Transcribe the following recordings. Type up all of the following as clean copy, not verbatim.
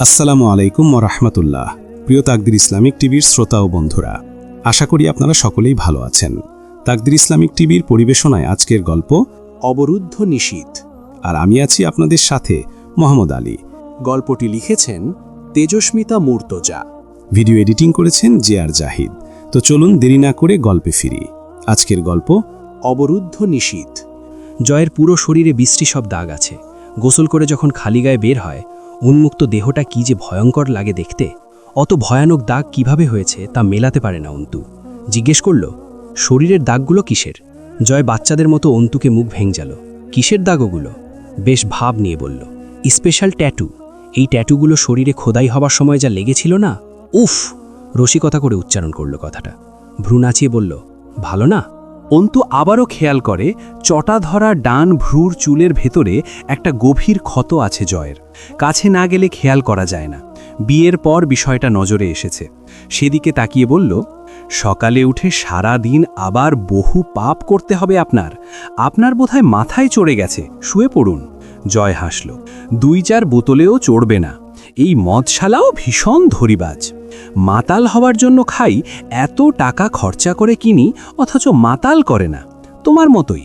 আসসালামু আলাইকুম ওরহমতুল্লাহ। প্রিয় তাকদির ইসলামিক টিভির শ্রোতা ও বন্ধুরা, আশা করি আপনারা সকলেই ভালো আছেন। তাকদির ইসলামিক টিভির পরিবেশনায় আজকের গল্প অবরুদ্ধ নিশীথ, আর আমি আছি আপনাদের সাথে মোহাম্মদ আলী। গল্পটি লিখেছেন তেজস্মিতা মুর্তজা, ভিডিও এডিটিং করেছেন জে.আর. জাহিদ। তো চলুন দেরি না করে গল্পে ফিরি। আজকের গল্প অবরুদ্ধ নিশীথ। জয়ের পুরো শরীরে বিশ্রী সব দাগ আছে। গোসল করে যখন খালি গায়ে বের হয়, উন্মুক্ত দেহটা কি যে ভয়ঙ্কর লাগে দেখতে। অত ভয়ানক দাগ কিভাবে হয়েছে তা মেলাতে পারে না অন্তু। জিজ্ঞেস করল, শরীরের দাগগুলো কিসের? জয় বাচ্চাদের মতো অন্তুকে মুখ ভেঙজাল। কিসের দাগ ওগুলো? বেশ ভাব নিয়ে বলল, স্পেশাল ট্যাটু। এই ট্যাটুগুলো শরীরে খোদাই হবার সময় যা লেগেছিল না, উফ! রসিকতা করে উচ্চারণ করল কথাটা। ভ্রু নাচিয়ে বলল, ভালো না? অন্তু আবারও খেয়াল করে চটা ধরা ডান ভ্রুর চুলের ভেতরে একটা গভীর ক্ষত আছে জয়ের। কাছে না গেলে খেয়াল করা যায় না। বিয়ের পর বিষয়টা নজরে এসেছে। সেদিকে তাকিয়ে বলল, সকালে উঠে সারা দিন আবার বহু পাপ করতে হবে আপনার বোধহয় মাথায় চড়ে গেছে, শুয়ে পড়ুন। জয় হাসল। 2-4 বোতলেও চড়বে না। এই মদশালাও ভীষণ ধরিবাজ। মাতাল হওয়ার জন্য খাই, এত টাকা খরচা করে কিনি, অথচ মাতাল করে না। তোমার মতোই।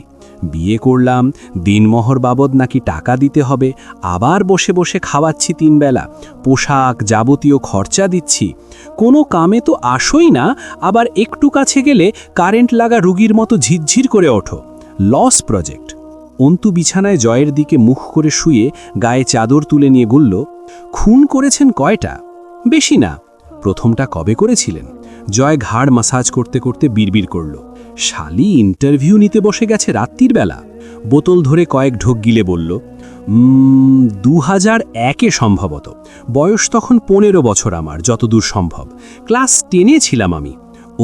বিয়ে করলাম, দিনমোহর বাবদ নাকি টাকা দিতে হবে, আবার বসে বসে খাওয়াচ্ছি 3 বেলা, পোশাক যাবতীয় খরচা দিচ্ছি। কোনো কামে তো আসোই না, আবার একটু কাছে গেলে কারেন্ট লাগা রুগীর মতো ঝিরঝির করে ওঠো। Loss project. অন্তু বিছানায় জয়ের দিকে মুখ করে শুয়ে গায়ে চাদর তুলে নিয়ে বলল, খুন করেছেন কয়টা? বেশি না। প্রথমটা কবে করেছিলেন? জয় ঘাড় মাসাজ করতে করতে বিড়বিড় করল, শালি ইন্টারভিউ নিতে বসে গেছে রাত্রির বেলা। বোতল ধরে কয়েক ঢোক গিলে বলল, 2001-এ সম্ভবত। বয়স তখন 15 বছর আমার, যতদূর সম্ভব। ক্লাস 10-এ ছিলাম আমি।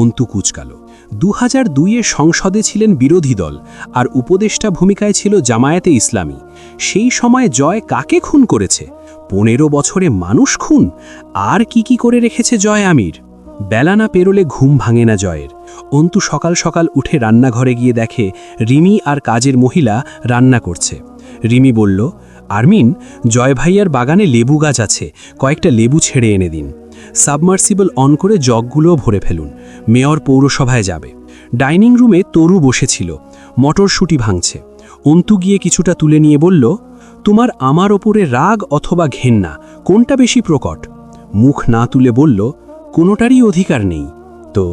অন্তু কুচকাল। 2002-এ সংসদে ছিলেন বিরোধী দল, আর উপদেষ্টা ভূমিকায় ছিল জামায়াতে ইসলামী। সেই সময় জয় কাকে খুন করেছে? 15 বছরে মানুষ খুন? আর কি করে রেখেছে জয় আমির? বেলা না পেরোলে ঘুম ভাঙে না জয়ের। অন্তু সকাল সকাল উঠে রান্নাঘরে গিয়ে দেখে রিমি আর কাজের মহিলা রান্না করছে। রিমি বলল, আরমিন, জয় ভাইয়ার বাগানে লেবু গাছ আছে, কয়েকটা লেবু ছেড়ে এনে দিন। সাবমার্সিবল অন করে জগগুলোও ভরে ফেলুন, মেয়র পৌরসভায় যাবে। ডাইনিং রুমে তরু বসেছিল, মটরশুঁটি ভাঙছে। অন্তু গিয়ে কিছুটা তুলে নিয়ে বলল, তোমার আমার ওপরে রাগ অথবা ঘেন্না, কোনটা বেশি প্রকট? মুখ না তুলে বলল, কোনোটারই অধিকার নেই। তো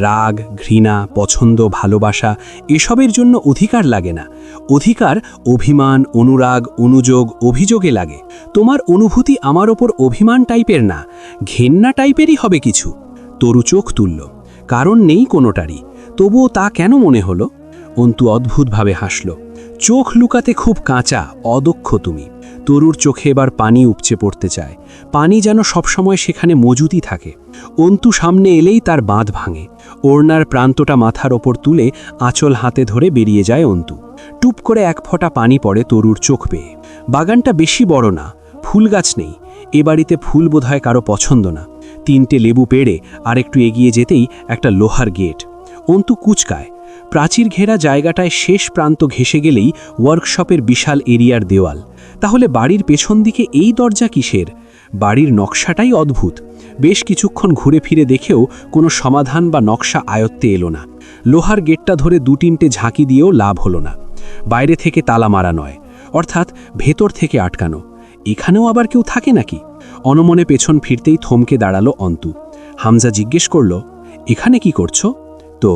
রাগ, ঘৃণা, পছন্দ, ভালোবাসা এসবের জন্য অধিকার লাগে না। অধিকার অভিমান, অনুরাগ, অনুযোগ, অভিযোগে লাগে। তোমার অনুভূতি আমার ওপর অভিমান টাইপের না, ঘেন্না টাইপেরই হবে কিছু। তরু চোখ তুলল। কারণ নেই কোনোটারই। তবুও তা কেন মনে হলো? অন্তু অদ্ভুতভাবে হাসল। চোখ লুকাতে খুব কাঁচা, অদক্ষ তুমি। তরুর চোখে এবার পানি উপচে পড়তে চায়। পানি যেন সবসময় সেখানে মজুতই থাকে। অন্তু সামনে এলেই তার বাঁধ ভাঙে। ওড়নার প্রান্তটা মাথার ওপর তুলে আঁচল হাতে ধরে বেরিয়ে যায় অন্তু। টুপ করে 1 ফোঁটা পানি পড়ে তরুর চোখ বেয়ে। বাগানটা বেশি বড় না, ফুল গাছ নেই। এ বাড়িতে ফুল বোধহয় কারো পছন্দ না। 3টে লেবু পেড়ে আর একটু এগিয়ে যেতেই একটা লোহার গেট। অন্তু কুচকায়। প্রাচীর ঘেরা জায়গাটায় শেষ প্রান্ত ঘেঁষে গেলেই ওয়ার্কশপের বিশাল এরিয়ার দেওয়াল। তাহলে বাড়ির পেছন দিকে এই দরজা কিসের? বাড়ির নকশাটাই অদ্ভুত। বেশ কিছুক্ষণ ঘুরে ফিরে দেখেও কোনো সমাধান বা নকশা আয়ত্তে এলো না। লোহার গেটটা ধরে 2-3টে ঝাঁকি দিয়েও লাভ হলো না। বাইরে থেকে তালা মারা নয়, অর্থাৎ ভেতর থেকে আটকানো। এখানেও আবার কেউ থাকে নাকি? অনমনে পেছন ফিরতেই থমকে দাঁড়ালো অন্তু। হামজা জিজ্ঞেস করল, এখানে কি করছো? তো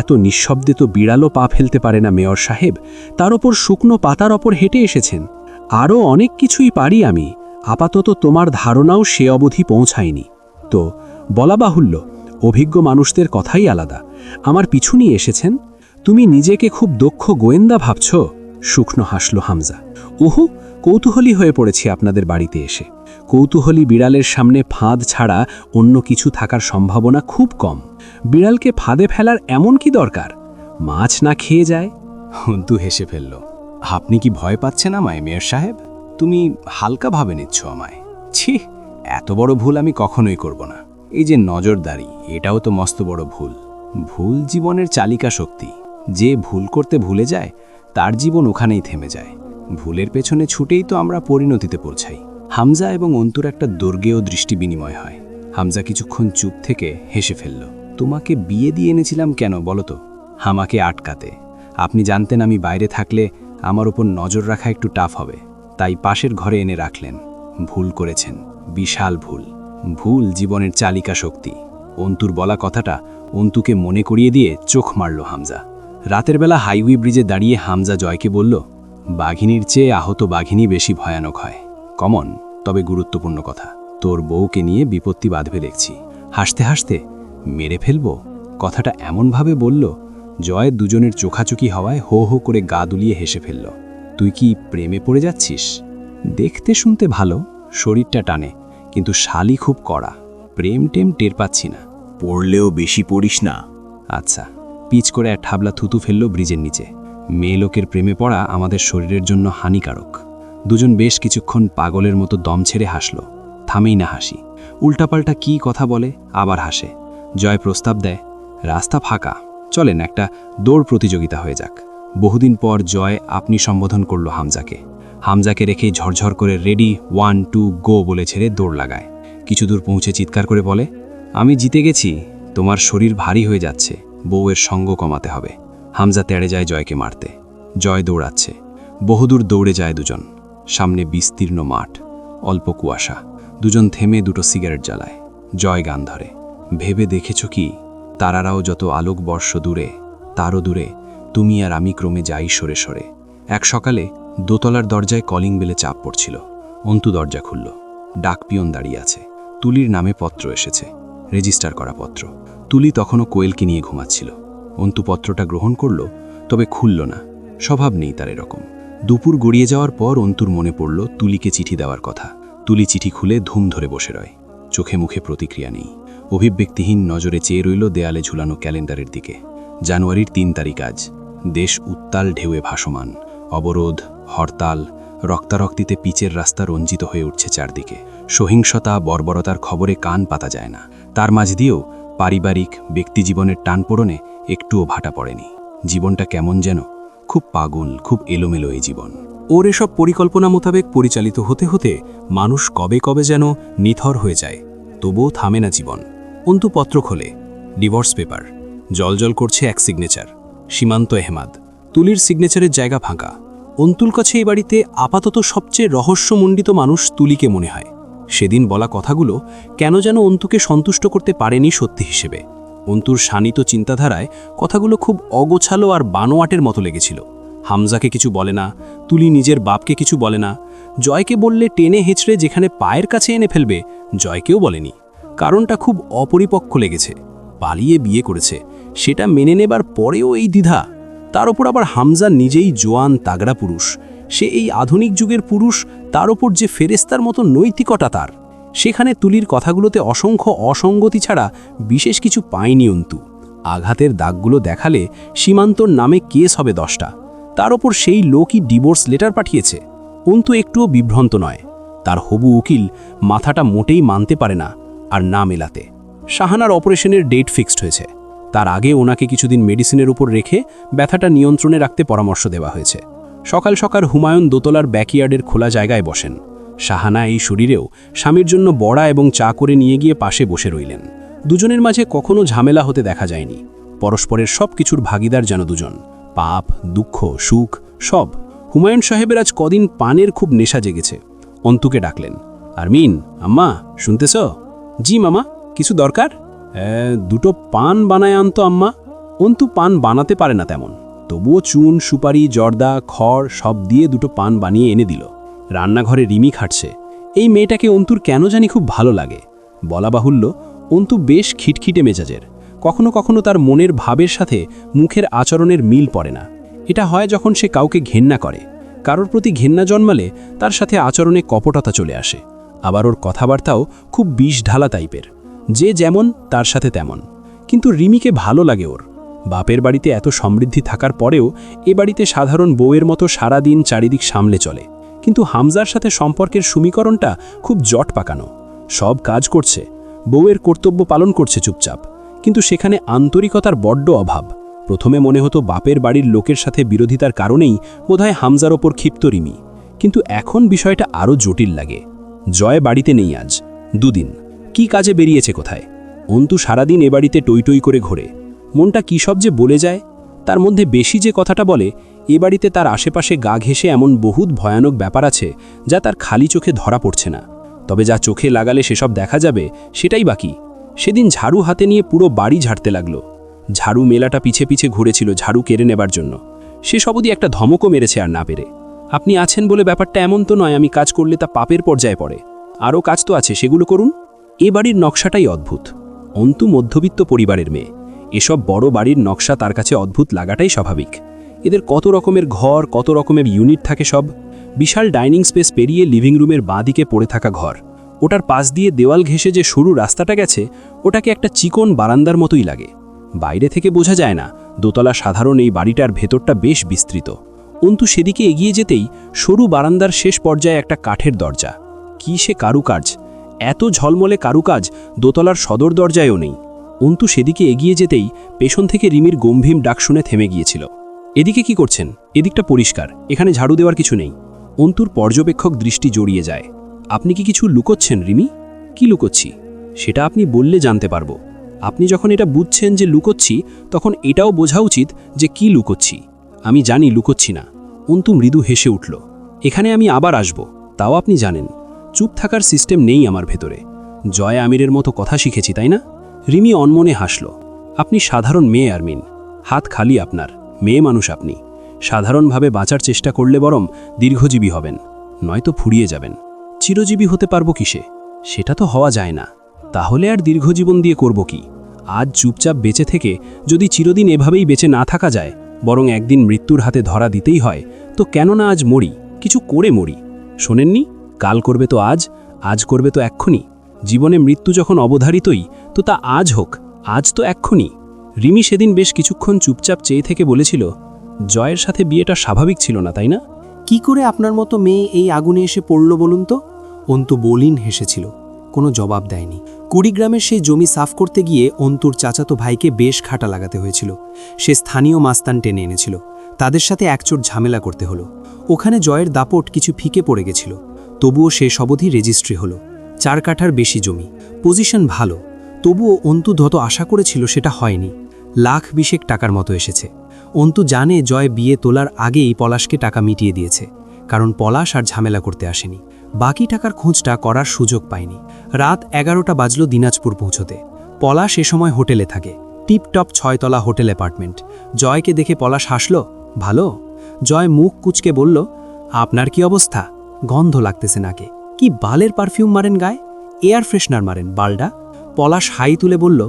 এত নিঃশব্দে তো বিড়ালও পা ফেলতে পারে না মেয়র সাহেব, তার ওপর শুকনো পাতার ওপর হেঁটে এসেছেন। আরও অনেক কিছুই পারি আমি, আপাতত তোমার ধারণাও সে অবধি পৌঁছায়নি। তো বলা বাহুল্য, অভিজ্ঞ মানুষদের কথাই আলাদা। আমার পিছু নিয়ে এসেছেন। তুমি নিজেকে খুব দক্ষ গোয়েন্দা ভাবছ? শুকনো হাসল হামজা। উহু, কৌতূহলী হয়ে পড়েছি আপনাদের বাড়িতে এসে। কৌতূহলী বিড়ালের সামনে ফাঁদ ছাড়া অন্য কিছু থাকার সম্ভাবনা খুব কম। বিড়ালকে ফাঁদে ফেলার এমন কি দরকার? মাছ না খেয়ে যায়? অন্তু হেসে ফেলল। আপনি কি ভয় পাচ্ছেন আমায় মেয়র সাহেব? তুমি হালকা ভাবে নিচ্ছ আমায়। ছি, এত বড় ভুল আমি কখনোই করব না। এই যে নজরদারি, এটাও তো মস্ত বড় ভুল। ভুল জীবনের চালিকা শক্তি। যে ভুল করতে ভুলে যায়, তার জীবন ওখানেই থেমে যায়। ভুলের পেছনে ছুটেই তো আমরা পরিণতিতে পৌঁছাই। হামজা এবং অন্তুর একটা দৈর্ঘ্যেও দৃষ্টি বিনিময় হয়। হামজা কিছুক্ষণ চুপ থেকে হেসে ফেলল। তোমাকে বিয়ে দিয়ে এনেছিলাম কেন বলো তো? আমাকে আটকাতে। আপনি জানতেন আমি বাইরে থাকলে আমার ওপর নজর রাখা একটু টাফ হবে, তাই পাশের ঘরে এনে রাখলেন। ভুল করেছেন, বিশাল ভুল। ভুল জীবনের চালিকা শক্তি। অন্তুর বলা কথাটা অন্তুকে মনে করিয়ে দিয়ে চোখ মারল হামজা। রাতের বেলা হাইওয়ে ব্রিজে দাঁড়িয়ে হামজা জয়কে বলল, বাঘিনীর চেয়ে আহত বাঘিনী বেশি ভয়ানক হয়। কমন, তবে গুরুত্বপূর্ণ কথা। তোর বউকে নিয়ে বিপত্তি বাঁধবে দেখছি। হাসতে হাসতে, মেরে ফেলব কথাটা এমনভাবে বলল, জয়ের দুজনের চোখাচোখি হওয়ায় হো হো করে গা দুলিয়ে হেসে ফেলল। তুই কি প্রেমে পড়ে যাচ্ছিস? দেখতে শুনতে ভালো, শরীরটা টানে, কিন্তু শালি খুব কড়া। প্রেম টেম টের পাচ্ছি না। পড়লেও বেশি পড়িস না। আচ্ছা। পিচ করে এক ঠাবলা থুতু ফেলল ব্রিজের নিচে। মেয়ে লোকের প্রেমে পড়া আমাদের শরীরের জন্য হানিকারক। দুজন বেশ কিছুক্ষণ পাগলের মতো দম ছেড়ে হাসল। থামেই না হাসি। উল্টাপাল্টা কি কথা বলে, আবার হাসে। জয় প্রস্তাব দেয়, রাস্তা ফাঁকা, চলেন একটা দৌড় প্রতিযোগিতা হয়ে যাক। বহুদিন পর জয় আপনি সম্বোধন করল হামজাকে। হামজাকে রেখেই ঝরঝর করে রেডি 1 2 গো বলে ছেড়ে দৌড় লাগায়। কিছু দূর পৌঁছে চিৎকার করে বলে, আমি জিতে গেছি, তোমার শরীর ভারী হয়ে যাচ্ছে, বউয়ের সঙ্গ কমাতে হবে। হামজা তেড়ে যায় জয়কে মারতে। জয় দৌড়াচ্ছে। বহুদূর দৌড়ে যায় দুজন। সামনে বিস্তীর্ণ মাঠ, অল্প কুয়াশা। দুজন থেমে দুটো সিগারেট জ্বালায়। জয় গান ধরে, ভেবে দেখেছ কি, তারারাও যত আলোকবর্ষ দূরে, তারও দূরে তুমি আর আমি ক্রমে যাই সরে সরে। এক সকালে দোতলার দরজায় কলিং বেলে চাপ পড়ছিল। অন্তু দরজা খুলল। ডাকপিয়ন দাঁড়িয়ে আছে। তুলির নামে পত্র এসেছে, রেজিস্টার করা পত্র। তুলি তখনও কোয়েলকে নিয়ে ঘুমাচ্ছিল। অন্তু পত্রটা গ্রহণ করল, তবে খুলল না। স্বভাব নেই তার এরকম। দুপুর গড়িয়ে যাওয়ার পর অন্তুর মনে পড়ল তুলিকে চিঠি দেওয়ার কথা। তুলি চিঠি খুলে ধুম ধরে বসে রয়। চোখে মুখে প্রতিক্রিয়া নেই। অভিব্যক্তিহীন নজরে চেয়ে রইল দেয়ালে ঝুলানো ক্যালেন্ডারের দিকে। জানুয়ারির 3 তারিখ আজ। দেশ উত্তাল ঢেউয়ে ভাসমান। অবরোধ, হরতাল, রক্তারক্তিতে পিচের রাস্তা রঞ্জিত হয়ে উঠছে চারদিকে। সহিংসতা, বর্বরতার খবরে কান পাতা যায় না। তার মাঝ দিয়েও পারিবারিক, ব্যক্তিজীবনের টানপোড়নে একটুও ভাটা পড়েনি। জীবনটা কেমন যেন, খুব পাগল, খুব এলোমেলো এই জীবন। ওর এসব পরিকল্পনা মোতাবেক পরিচালিত হতে হতে মানুষ কবে কবে যেন নিথর হয়ে যায়। তবুও থামে না জীবন। অন্তু পত্র খোলে, ডিভোর্স পেপার। জলজল করছে এক সিগনেচার, সীমান্ত আহমেদ। তুলির সিগনেচারের জায়গা ফাঁকা। অন্তুর কাছে এই বাড়িতে আপাতত সবচেয়ে রহস্যমণ্ডিত মানুষ তুলিকে মনে হয়। সেদিন বলা কথাগুলো কেন যেন অন্তুকে সন্তুষ্ট করতে পারেনি সত্যি হিসেবে। অন্তুর শানিত চিন্তাধারায় কথাগুলো খুব অগোছালো আর বানোয়াটের মতো লেগেছিল। হামজাকে কিছু বলে না, তুলি নিজের বাপকে কিছু বলে না। জয়কে বললে টেনে হেঁচড়ে যেখানে পায়ের কাছে এনে ফেলবে, জয়কেও বলেনি। কারণটা খুব অপরিপক্ক লেগেছে। পালিয়ে বিয়ে করেছে, সেটা মেনে নেবার পরেও এই দ্বিধা। তার ওপর আবার হামজা নিজেই জোয়ান তাগড়া পুরুষ। সে এই আধুনিক যুগের পুরুষ, তার ওপর যে ফেরেস্তার মতো নৈতিকতা তার। সেখানে তুলির কথাগুলোতে অসংখ্য অসঙ্গতি ছাড়া বিশেষ কিছু পায়নি অন্তু। আঘাতের দাগগুলো দেখালে সীমান্তর নামে কেস হবে 10টা। তার ওপর সেই লোকই ডিভোর্স লেটার পাঠিয়েছে। অন্তু একটুও বিভ্রান্ত নয়। তার হবু উকিল মাথাটা মোটেই মানতে পারে না আর না মেলাতে। শাহানার অপারেশনের ডেট ফিক্সড হয়েছে। তার আগে ওনাকে কিছুদিন মেডিসিনের উপর রেখে ব্যথাটা নিয়ন্ত্রণে রাখতে পরামর্শ দেওয়া হয়েছে। সকাল সকাল হুমায়ুন দোতলার ব্যাকইয়ার্ডের খোলা জায়গায় বসেন। শাহানা এই শরীরেও স্বামীর জন্য বড়া এবং চা করে নিয়ে গিয়ে পাশে বসে রইলেন। দুজনের মাঝে কখনো ঝামেলা হতে দেখা যায়নি। পরস্পরের সব কিছুর ভাগিদার যেন দুজন। পাপ, দুঃখ, সুখ সব। হুমায়ুন সাহেবের আজ কদিন পানের খুব নেশা জেগেছে। অন্তুকে ডাকলেন, আরমিন, আম্মা শুনতেছ? জি মামা, কিছু দরকার? দুটো পান বানায় আনতো আম্মা। অন্তু পান বানাতে পারে না তেমন, তবুও চুন, সুপারি, জর্দা, খড় সব দিয়ে দুটো পান বানিয়ে এনে দিল। রান্নাঘরে রিমি খাটছে। এই মেয়েটাকে অন্তুর কেন জানি খুব ভালো লাগে। বলা বাহুল্য, অন্তু বেশ খিটখিটে মেজাজের। কখনো কখনো তার মনের ভাবের সাথে মুখের আচরণের মিল পড়ে না। এটা হয় যখন সে কাউকে ঘেন্না করে। কারোর প্রতি ঘেন্না জন্মালে তার সাথে আচরণে কপটতা চলে আসে। আবার ওর কথাবার্তাও খুব বিষ ঢালা টাইপের। যে যেমন তার সাথে তেমন। কিন্তু রিমিকে ভালো লাগে ওর। বাপের বাড়িতে এত সমৃদ্ধি থাকার পরেও এ বাড়িতে সাধারণ বউয়ের মতো সারাদিন চারিদিক সামলে চলে। কিন্তু হামজার সাথে সম্পর্কের সমীকরণটা খুব জট পাকানো। সব কাজ করছে, বউয়ের কর্তব্য পালন করছে চুপচাপ, কিন্তু সেখানে আন্তরিকতার বড্ড অভাব। প্রথমে মনে হতো বাপের বাড়ির লোকের সাথে বিরোধিতার কারণেই বোধহয় হামজার ওপর ক্ষিপ্ত রিমি, কিন্তু এখন বিষয়টা আরও জটিল লাগে। জয় বাড়িতে নেই আজ 2 দিন। কি কাজে বেরিয়েছে কোথায়? অন্তু সারাদিন এ বাড়িতে টই টই করে ঘোরে। মনটা কী সব যে বলে যায়। তার মধ্যে বেশি যে কথাটা বলে, এ বাড়িতে তার আশেপাশে গা ঘেঁষে এমন বহুত ভয়ানক ব্যাপার আছে যা তার খালি চোখে ধরা পড়ছে না। তবে যা চোখে লাগালে সেসব দেখা যাবে সেটাই বাকি। সেদিন ঝাড়ু হাতে নিয়ে পুরো বাড়ি ঝাড়তে লাগলো। ঝাড়ু মেলাটা পিছে পিছে ঘুরেছিল ঝাড়ু কেড়ে নেবার জন্য। সে সবদি একটা ধমকও মেরেছে আর না পেরে। আপনি আছেন বলে ব্যাপারটা এমন তো নয় আমি কাজ করলে তা পাপের পর্যায়ে পড়ে। আরও কাজ তো আছে, সেগুলো করুন। এ বাড়ির নকশাটাই অদ্ভুত। অন্তু মধ্যবিত্ত পরিবারের মেয়ে। এসব বড় বাড়ির নকশা তার কাছে অদ্ভুত লাগাটাই স্বাভাবিক। এদের কত রকমের ঘর, কত রকমের ইউনিট থাকে সব। বিশাল ডাইনিং স্পেস পেরিয়ে লিভিং রুমের বাঁ দিকে পড়ে থাকা ঘর, ওটার পাশ দিয়ে দেওয়াল ঘেঁষে যে সরু রাস্তাটা গেছে ওটাকে একটা চিকন বারান্দার মতোই লাগে। বাইরে থেকে বোঝা যায় না, দোতলা সাধারণ এই বাড়িটার ভেতরটা বেশ বিস্তৃত। অন্তু সেদিকে এগিয়ে যেতেই সরু বারান্দার শেষ পর্যায়ে একটা কাঠের দরজা। কি সে কারুকাজ! এত ঝলমলে কারুকাজ দোতলার সদর দরজায়ও নেই। অন্তু সেদিকে এগিয়ে যেতেই পেছন থেকে রিমির গম্ভীর ডাক শুনে থেমে গিয়েছিল। এদিকে কি করছেন? এদিকটা পরিষ্কার, এখানে ঝাড়ু দেওয়ার কিছু নেই। অন্তুর পর্যবেক্ষক দৃষ্টি জড়িয়ে যায়। আপনি কি কিছু লুকোচ্ছেন রিমি? কি লুকোচ্ছি সেটা আপনি বললে জানতে পারবো। আপনি যখন এটা বুঝছেন যে লুকোচ্ছি, তখন এটাও বোঝা উচিত যে কি লুকোচ্ছি। আমি জানি লুকোচ্ছি না। অন্তু মৃদু হেসে উঠল। এখানে আমি আবার আসব, তাও আপনি জানেন। চুপ থাকার সিস্টেম নেই আমার ভেতরে। জয় আমিরের মতো কথা শিখেছি, তাই না? রিমি অনমনে হাসল। আপনি সাধারণ মেয়ে আরমিন, হাত খালি আপনার। মেয়ে মানুষ আপনি। সাধারণভাবে বাঁচার চেষ্টা করলে বরং দীর্ঘজীবী হবেন, নয়তো ফুরিয়ে যাবেন। চিরজীবী হতে পারবো কিসে? সেটা তো হওয়া যায় না। তাহলে আর দীর্ঘজীবন দিয়ে করব কি? আজ চুপচাপ বেঁচে থেকে যদি চিরদিন এভাবেই বেঁচে না থাকা যায়, বরং একদিন মৃত্যুর হাতে ধরা দিতেই হয়, তো কেন না আজ মরি, কিছু করে মরি। শোনেননি, কাল করবে তো আজ, আজ করবে তো এক্ষুনি। জীবনে মৃত্যু যখন অবধারিতই, তো তা আজ হোক, আজ তো এক্ষুনি। রিমি সেদিন বেশ কিছুক্ষণ চুপচাপ চেয়ে থেকে বলেছিল, জয়ের সাথে বিয়েটা স্বাভাবিক ছিল না, তাই না? কি করে আপনার মতো মেয়ে এই আগুনে এসে পড়ল বলুন তো? অন্তু বলিন হেসেছিল, কোনো জবাব দেয়নি। কুড়িগ্রামের সেই জমি সাফ করতে গিয়ে অন্তুর চাচাতো ভাইকে বেশ খাটা লাগাতে হয়েছিল। সে স্থানীয় মাস্তান টেনে এনেছিল, তাদের সাথে একচোট ঝামেলা করতে হলো। ওখানে জয়ের দাপট কিছু ফিকে পড়ে গেছিল। তবুও সে সবধি রেজিস্ট্রি হলো। 4 কাঠার বেশি জমি, পজিশন ভালো। তবুও অন্তু যত আশা করেছিল সেটা হয়নি। লাখ 20 টাকার মতো এসেছে। অন্তু জানে জয় বিয়ে তোলার আগেই পলাশকে টাকা মিটিয়ে দিয়েছে, কারণ পলাশ আর ঝামেলা করতে আসেনি। বাকি টাকার খোঁজটা করার সুযোগ পায়নি। রাত 11টা বাজল দিনাজপুর পৌঁছতে। পলাশ এ সময় হোটেলে থাকে, টিপটপ 6 তলা হোটেল অ্যাপার্টমেন্ট। জয়কে দেখে পলাশ হাসল, ভালো? জয় মুখ কুচকে বলল, আপনার কি অবস্থা? গন্ধ লাগতেছে নাকে। কি বালের পারফিউম মারেন গায়ে? এয়ার ফ্রেশনার মারেন বালডা। পলাশ হাই তুলে বলল,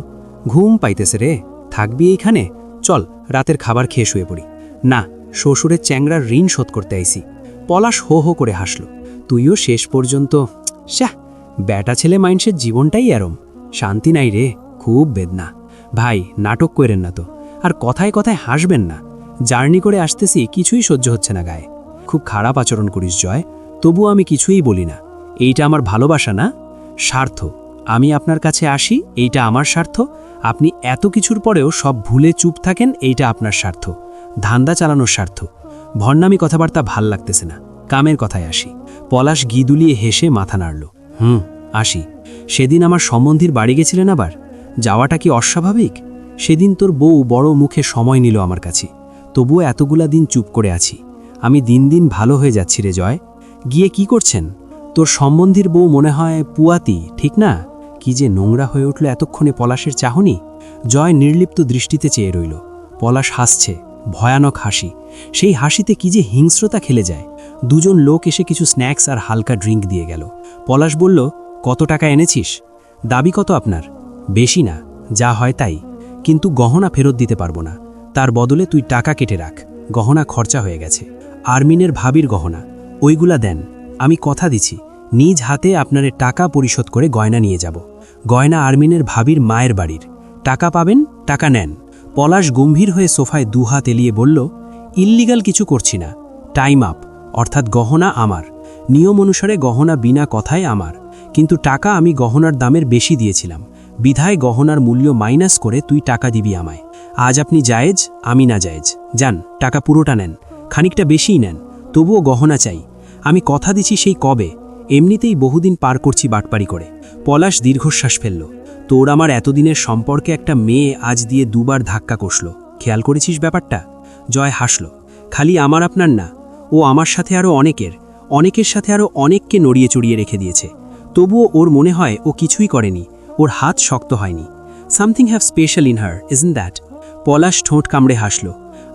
ঘুম পাইতেছে রে, থাকবি এইখানে? চল রাতের খাবার খেয়ে শুয়ে পড়ি। না, শ্বশুরের চ্যাংড়ার ঋণ শোধ করতে আইসি। পলাশ হো হো করে হাসল। তুইও শেষ পর্যন্ত শ্যাহ, ব্যাটা ছেলে মাইন্ডসের জীবনটাই এরম। শান্তি নাই রে, খুব বেদনা। ভাই নাটক করেন না তো, আর কথায় কথায় হাসবেন না। জার্নি করে আসতেছি, কিছুই সহ্য হচ্ছে না গায়ে। খুব খারাপ আচরণ করিস জয়, তবুও আমি কিছুই বলি না। এইটা আমার ভালোবাসা না, স্বার্থ। আমি আপনার কাছে আসি, এইটা আমার স্বার্থ। আপনি এত কিছুর পরেও সব ভুলে চুপ থাকেন, এইটা আপনার স্বার্থ। ধান্দা চালানোর স্বার্থ। ভণ্ডামি কথাবার্তা ভাল লাগতেছে না, কামের কথায় আসি। পলাশ গিদুলিয়ে হেসে মাথা নাড়ল। আসি। সেদিন আমার সম্বন্ধীর বাড়ি গেছিলেন আবার? যাওয়াটা কি অস্বাভাবিক? সেদিন তোর বউ বড় মুখে সময় নিল আমার কাছে, তবুও এতগুলা দিন চুপ করে আছি। আমি দিন দিন ভালো হয়ে যাচ্ছি রে জয়। গিয়ে কি করছেন? তোর সম্বন্ধীর বউ মনে হয় পুয়াতি, ঠিক না? কি যে নোংরা হয়ে উঠল এতক্ষণে পলাশের চাহনি। জয় নির্লিপ্ত দৃষ্টিতে চেয়ে রইল। পলাশ হাসছে, ভয়ানক হাসি। সেই হাসিতে কি যে হিংস্রতা খেলে যায়। দুজন লোক এসে কিছু স্ন্যাক্স আর হালকা ড্রিঙ্ক দিয়ে গেল। পলাশ বলল, কত টাকা এনেছিস? দাবি কত আপনার? বেশি না, যা হয় তাই। কিন্তু গহনা ফেরত দিতে পারবো না। তার বদলে তুই টাকা কেটে রাখ, গহনা খরচা হয়ে গেছে। আরমিনের ভাবির গহনা, ওইগুলা দেন। আমি কথা দিছি, নিজ হাতে আপনারে টাকা পরিশোধ করে গয়না নিয়ে যাব। গয়না আরমিনের ভাবির মায়ের বাড়ির। টাকা পাবেন, টাকা নেন। পলাশ গম্ভীর হয়ে সোফায় দুহাত এলিয়ে বলল, ইল্লিগাল কিছু করছি না। টাইম আপ, অর্থাৎ গহনা আমার। নিয়ম অনুসারে গহনা বিনা কথায় আমার, কিন্তু টাকা আমি গহনার দামের বেশি দিয়েছিলাম। বিধায় গহনার মূল্য মাইনাস করে তুই টাকা দিবি আমায়। আজ আপনি জায়েজ, আমি না জায়েজ। যান, টাকা পুরোটা নেন, খানিকটা বেশিই নেন, তবুও গহনা চাই। আমি কথা দিছি সেই কবে। এমনিতেই বহুদিন পার করছি বাটপাড়ি করে। পলাশ দীর্ঘশ্বাস ফেলল। তোর আমার এতদিনের সম্পর্কে একটা মেয়ে আজ দিয়ে দুবার ধাক্কা কষল। খেয়াল করেছিস ব্যাপারটা? জয় হাসল। খালি আমার আপনার না, ও আমার সাথে আরও অনেকের সাথে আরও অনেককে নড়িয়ে চড়িয়ে রেখে দিয়েছে। তবুও ওর মনে হয় ও কিছুই করেনি, ওর হাত শক্ত হয়নি। Something have special in her, isn't that? Palash ঠোঁট কামড়ে হাসল।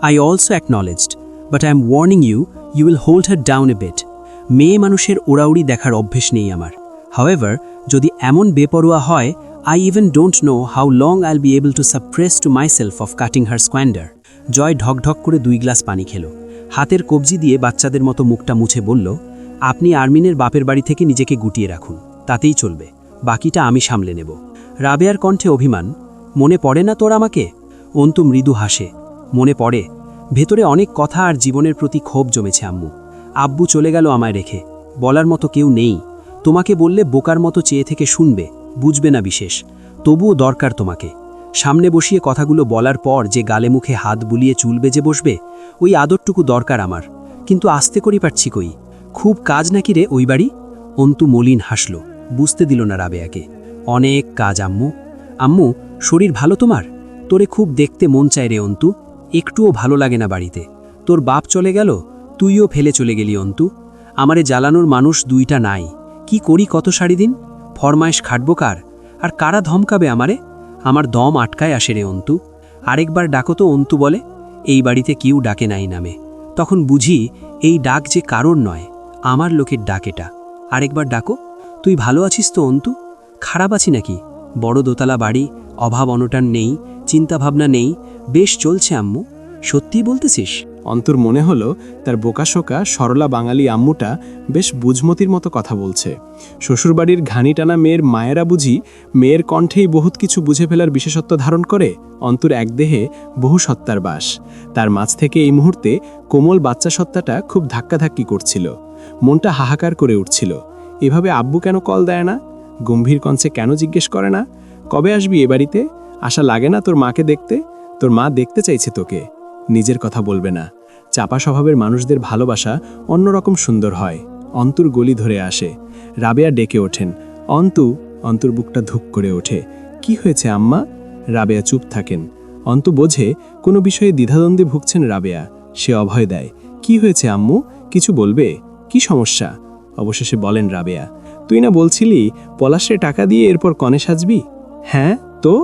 I also acknowledged, but I am warning you, you will hold her down a bit. মেয়ে মানুষের ওড়াউড়ি দেখার অভ্যেস নেই আমার। হাউএভার, যদি এমন বেপরোয়া হয়, I even don't know how long I'll be able to suppress to myself of cutting her squander. জয় ঢকঢক করে 2 গ্লাস পানি খেল। হাতের কবজি দিয়ে বাচ্চাদের মতো মুখটা মুছে বলল, আপনি আরমিনের বাপের বাড়ি থেকে নিজেকে গুটিয়ে রাখুন, তাতেই চলবে। বাকিটা আমি সামলে নেব। রাবেয়ার কণ্ঠে অভিমান। মনে পড়ে না তোর আমাকে? অন্তু মৃদু হাসে। মনে পড়ে। ভেতরে অনেক কথা আর জীবনের প্রতি ক্ষোভ জমেছে আম্মু। আব্বু চলে গেল আমায় রেখে। বলার মতো কেউ নেই। তোমাকে বললে বোকার মতো চেয়ে থেকে শুনবে, বুঝবে না বিশেষ। তবুও দরকার তোমাকে। সামনে বসিয়ে কথাগুলো বলার পর যে গালে মুখে হাত বুলিয়ে চুল বেজে বসবে, ওই আদরটুকু দরকার আমার। কিন্তু আস্তে করি পারছি কই। খুব কাজ নাকি রে ওই বাড়ি? অন্তু মলিন হাসল। বুঝতে দিল না রাবেয়াকে। অনেক কাজ আম্মু। আম্মু, শরীর ভালো তোমার? তোরে খুব দেখতে মন চায় রে অন্তু। একটুও ভালো লাগে না বাড়িতে। তোর বাপ চলে গেল, তুইও ফেলে চলে গেলি অন্তু। আমারে জ্বালানোর মানুষ 2টা নাই। কি করি কত সারিদিন? ফরমাইশ খাটবো কার? আর কারা ধমকাবে আমারে? আমার দম আটকায় আসে রে অন্তু। আরেকবার ডাকো তো, অন্তু বলে। এই বাড়িতে কেউ ডাকে নাই নামে। তখন বুঝি এই ডাক যে কারোর নয়, আমার লোকের ডাক এটা। আরেকবার ডাকো। তুই ভালো আছিস তো অন্তু? খারাপ আছি নাকি? বড় দোতলা বাড়ি, অভাব অনটন নেই, চিন্তাভাবনা নেই, বেশ চলছে আম্মু। সত্যিই বলতেছিস? অন্তর মনে হলো তার বোকাশোকা সরলা বাঙালি আম্মুটা বেশ বুঝমতির মতো কথা বলছে। শ্বশুরবাড়ির ঘানি টানা মেয়ের মায়েরা বুঝি মেয়ের কণ্ঠেই বহুত কিছু বুঝে ফেলার বিশেষত্ব ধারণ করে। অন্তর এক দেহে বহু সত্তার বাস। তার মাঝ থেকে এই মুহূর্তে কোমল বাচ্চা সত্তাটা খুব ধাক্কাধাক্কি করছিল। মনটা হাহাকার করে উঠছিল। এভাবে আব্বু কেন কল দেয় না? গম্ভীর কণ্ঠে কেন জিজ্ঞেস করে না, কবে আসবি এ বাড়িতে? আশা লাগে না তোর মাকে দেখতে? তোর মা দেখতে চাইছে তোকে। নিজের কথা বলবে না। চাপা স্বভাবের মানুষদের ভালোবাসা অন্যরকম সুন্দর হয়। অন্তর গলি ধরে আসে। রাবেয়া ডেকে ওঠেন, অন্তু। অন্তর বুকটা ধুক করে ওঠে। কি হয়েছে আম্মা? রাবেয়া চুপ থাকেন। অন্তু বোঝে কোনো বিষয়ে দ্বিধাদ্বন্দ্বে ভুগছেন রাবেয়া। সে অভয় দেয়, কি হয়েছে আম্মু? কিছু বলবে? কি সমস্যা? অবশেষে বলেন রাবেয়া, তুই না বলছিলি পলাশে টাকা দিয়ে এরপর কনে সাজবি? হ্যাঁ তো,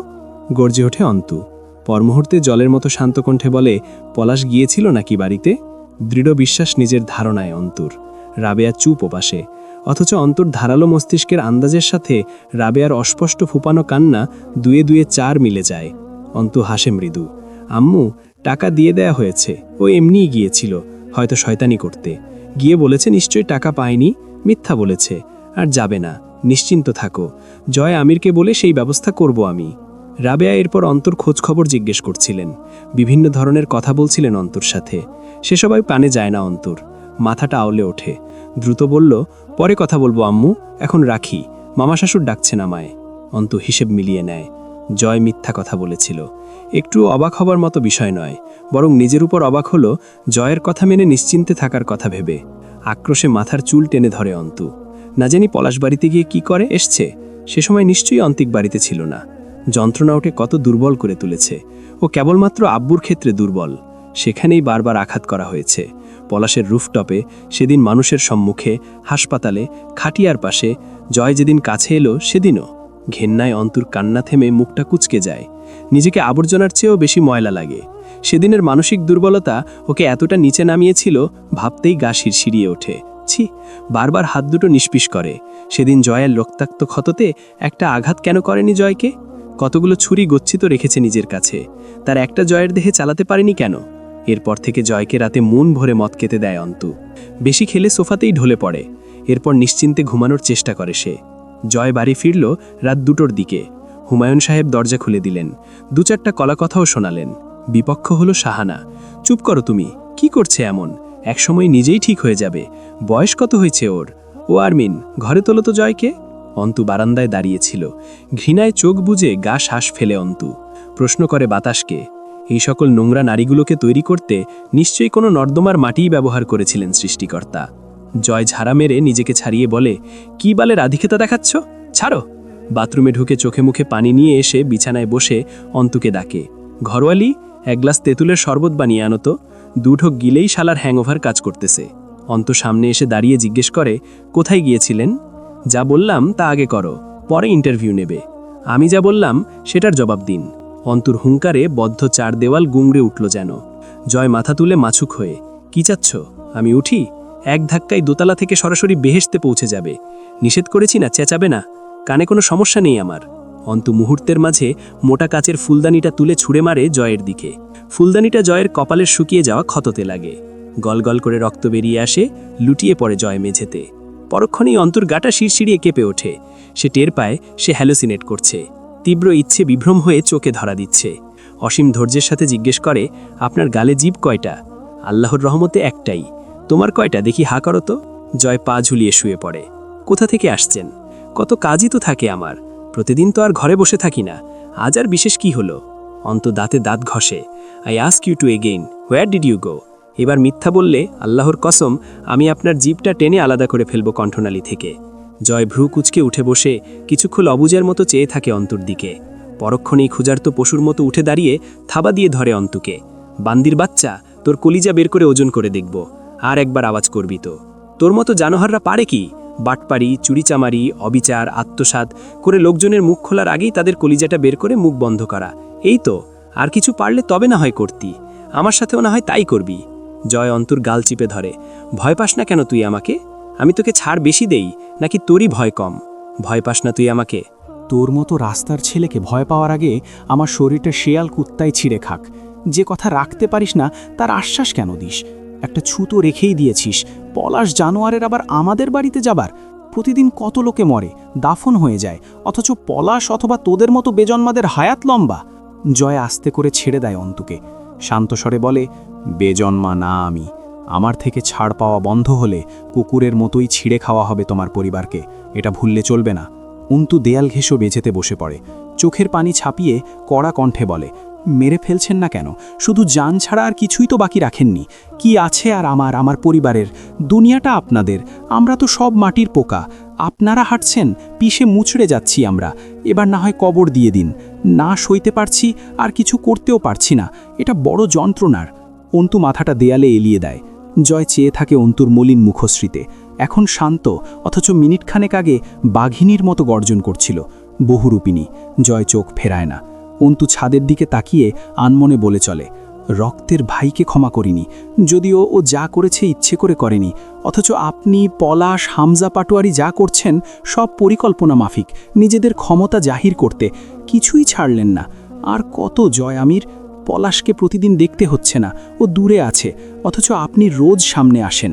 গর্জে ওঠে অন্তু। পরমুহূর্তে জলের মতো শান্ত কণ্ঠে বলে, পলাশ গিয়েছিল নাকি বাড়িতে? দৃঢ় বিশ্বাস নিজের ধারণায় অন্তর। রাবেয়া চুপ ওপাশে। অথচ অন্তর ধারালো মস্তিষ্কের আন্দাজের সাথে রাবেয়ার অস্পষ্ট ফুপানো কান্না 2 2 4 মিলে যায়। অন্তু হাসে মৃদু। আম্মু, টাকা দিয়ে দেয়া হয়েছে। ও এমনিই গিয়েছিল, হয়তো শয়তানি করতে। গিয়ে বলেছে নিশ্চয়ই টাকা পায়নি, মিথ্যা বলেছে। আর যাবে না, নিশ্চিন্ত থাকো। জয় আমিরকে বলে সেই ব্যবস্থা করব আমি। রাবেয়া এরপর অন্তর খোঁজখবর জিজ্ঞেস করছিলেন। বিভিন্ন ধরনের কথা বলছিলেন অন্তর সাথে। সে সবাই পানে যায় না অন্তর। মাথাটা আউলে ওঠে। দ্রুত বলল, পরে কথা বলবো আম্মু, এখন রাখি। মামা শাশুর ডাকছেন আমায়। অন্তু হিসেব মিলিয়ে নেয়। জয় মিথ্যা কথা বলেছিল। একটু অবাক হবার মতো বিষয় নয়, বরং নিজের উপর অবাক হলো জয়ের কথা মেনে নিশ্চিন্তে থাকার কথা ভেবে। আক্রোশে মাথার চুল টেনে ধরে অন্তু। না জানি পলাশ বাড়িতে গিয়ে কি করে এসছে। সে সময় নিশ্চয়ই অন্তিক বাড়িতে ছিল না। যন্ত্রণা ওকে কত দুর্বল করে তুলেছে। ও কেবলমাত্র আব্বুর ক্ষেত্রে দুর্বল। সেখানেই বারবার আঘাত করা হয়েছে। পলাশের রুফটপে, সেদিন মানুষের সম্মুখে, হাসপাতালে, খাটিয়ার পাশে। জয় যেদিন কাছে এলো সেদিনও। ঘেন্নায় অন্তুর কান্না থেমে মুখটা কুঁচকে যায়। নিজেকে আবর্জনার চেয়েও বেশি ময়লা লাগে। সেদিনের মানসিক দুর্বলতা ওকে এতটা নিচে নামিয়েছিল, ভাবতেই গা শিরশিরিয়ে ওঠে। ছি, বারবার হাত দুটো নিষ্পিস করে। সেদিন জয়ের রক্তাক্ত ক্ষততে একটা আঘাত কেন করেনি জয়কে? কতগুলো ছুরি গচ্ছিত রেখেছে নিজের কাছে। তার একটা জয়ের দেহে চালাতে পারেনি কেন? এরপর থেকে জয়কে রাতে মন ভরে মদ খেতে দেয় অন্তু। বেশি খেলে সোফাতেই ঢলে পড়ে। এরপর নিশ্চিন্তে ঘুমানোর চেষ্টা করে সে। জয় বাড়ি ফিরল রাত 2টোর দিকে। হুমায়ুন সাহেব দরজা খুলে দিলেন। 2-4টা কলা কথাও শোনালেন। বিপক্ষ হলো শাহানা। চুপ করো তুমি, কি করছে এমন? একসময় নিজেই ঠিক হয়ে যাবে। বয়স কত হয়েছে ওর? ও আরমিন, ঘরে তোলো তো জয়কে। অন্তু বারান্দায় দাঁড়িয়েছিল। ঘৃণায় চোখ বুজে গা শ্বাস ফেলে অন্তু। প্রশ্ন করে বাতাসকে। এই সকল নোংরা নারীগুলোকে তৈরি করতে নিশ্চয়ই কোনো নর্দমার মাটিই ব্যবহার করেছিলেন সৃষ্টিকর্তা। জয় ঝাড়া মেরে নিজেকে ছাড়িয়ে বলে, কি বালে রাধিকেতা দেখাচ্ছ, ছাড়ো। বাথরুমে ঢুকে চোখে মুখে পানি নিয়ে এসে বিছানায় বসে অন্তুকে ডাকে, ঘরোয়ালি, এক গ্লাস তেঁতুলের শরবত বানিয়ে আনো তো। দুঢোক গিলেই শালার হ্যাংওভার কাজ করতেছে। অন্তু সামনে এসে দাঁড়িয়ে জিজ্ঞেস করে, কোথায় গিয়েছিলেন? যা বললাম তা আগে করো, পরে ইন্টারভিউ নেবে। আমি যা বললাম সেটার জবাব দিন। অন্তুর হুঙ্কারে বদ্ধ চার দেওয়াল গুংড়ে উঠল যেন। জয় মাথা তুলে মাছুক হয়ে, কি চাচ্ছ? আমি উঠি? এক ধাক্কায় দোতলা থেকে সরাসরি বেহেশতে পৌঁছে যাবে। নিষেধ করেছি না, চেঁচাবে না? কানে কোনো সমস্যা নেই আমার। অন্তু মুহূর্তের মাঝে মোটা কাচের ফুলদানিটা তুলে ছুঁড়ে মারে জয়ের দিকে। ফুলদানিটা জয়ের কপালের শুকিয়ে যাওয়া ক্ষততে লাগে। গলগল করে রক্ত বেরিয়ে আসে, লুটিয়ে পড়ে জয় মেঝেতে। পরক্ষণেই অন্তুর গাটা শিরশিরিয়ে কেঁপে ওঠে। সে টের পায় সে হ্যালোসিনেট করছে। তীব্র ইচ্ছে বিভ্রম হয়ে চোখে ধরা দিচ্ছে। অসীম ধৈর্যের সাথে জিজ্ঞেস করে, আপনার গালে জিভ কয়টা? আল্লাহর রহমতে একটাই। তোমার কয়টা দেখি, হা করো তো। জয় পা ঝুলিয়ে শুয়ে পড়ে। কোথা থেকে আসছেন? কত কাজই তো থাকে আমার, প্রতিদিন তো আর ঘরে বসে থাকি না, আজ আর বিশেষ কি হলো? অন্তু দাঁতে দাঁত ঘষে, I ask you to again, where did you go? এবার মিথ্যা বললে আল্লাহর কসম আমি আপনার জিভটা টেনে আলাদা করে ফেলব কণ্ঠনালী থেকে। জয় ভ্রু কুচকে উঠে বসে কিছুক্ষণ অবুজের মতো চেয়ে থাকে অন্তুর দিকে। পরক্ষণেই ক্ষুধার্ত পশুর মতো উঠে দাঁড়িয়ে থাবা দিয়ে ধরে অন্তুকে, বান্দির বাচ্চা, তোর কলিজা বের করে ওজন করে দেখব, আর একবার আওয়াজ করবি তো। তোর মতো জানোহাররা পারে কি? বাটপাড়ি, চুরিচামারি, অবিচার, আত্মসাৎ করে লোকজনের মুখ খোলার আগেই তাদের কলিজাটা বের করে মুখ বন্ধ করা, এই তো। আর কিছু পারলে তবে না হয় করতি, আমার সাথেও না হয় তাই করবি। জয় অন্তুর গাল চিপে ধরে, ভয় পাস না কেন তুই আমাকে? আমি তোকে ছাড় বেশি দেই নাকি তোরই ভয় কম? ভয় পাস না তুই আমাকে? তোর মতো রাস্তার ছেলেকে ভয় পাওয়ার আগে আমার শরীরটা শেয়াল কুত্তায় ছিঁড়ে খাক। যে কথা রাখতে পারিস না তার আশ্বাস কেন দিস? একটা ছুতো রেখেই দিয়েছিস, পলাশ জানোয়ারের আবার আমাদের বাড়িতে যাবার। প্রতিদিন কত লোকে মরে, দাফন হয়ে যায়, অথচ পলাশ অথবা তোদের মতো বেজন্মাদের হায়াত লম্বা। জয় আস্তে করে ছেড়ে দেয় অন্তুকে, শান্ত স্বরে বলে, বেজন্মা না আমি। আমার থেকে ছাড় পাওয়া বন্ধ হলে কুকুরের মতোই ছিঁড়ে খাওয়া হবে তোমার পরিবারকে, এটা ভুললে চলবে না। অন্তু দেয়াল ঘেঁষো বেঝেতে বসে পড়ে, চোখের পানি ছাপিয়ে কড়া কণ্ঠে বলে, মেরে ফেলছেন না কেন? শুধু জান ছাড়া আর কিছুই তো বাকি রাখেননি। কি আছে আর আমার পরিবারের? দুনিয়াটা আপনাদের, আমরা তো সব মাটির পোকা। আপনারা হাঁটছেন, পিষে মুচড়ে যাচ্ছি আমরা। এবার না হয় কবর দিয়ে দিন। না সইতে পারছি, আর কিছু করতেও পারছি না, এটা বড় যন্ত্রণার। অন্তু মাথাটা দেয়ালে এলিয়ে দেয়। জয় চেয়ে থাকে অন্তুর মলিন মুখশ্রীতে। এখন শান্ত, অথচ মিনিটখানেক আগে বাঘিনীর মতো গর্জন করছিল। বহুরূপিণী। জয় চোখ ফেরায় না। অন্তু ছাদের দিকে তাকিয়ে আনমনে বলে চলে, রক্তের ভাইকে ক্ষমা করিনি, যদিও ও যা করেছে ইচ্ছে করে করেনি। অথচ আপনি, পলাশ, হামজা পাটোয়ারি যা করছেন সব পরিকল্পনা মাফিক, নিজেদের ক্ষমতা জাহির করতে। কিছুই ছাড়লেন না। আর কত জয় আমির? পলাশকে প্রতিদিন দেখতে হচ্ছে না, ও দূরে আছে, অথচ আপনি রোজ সামনে আসেন,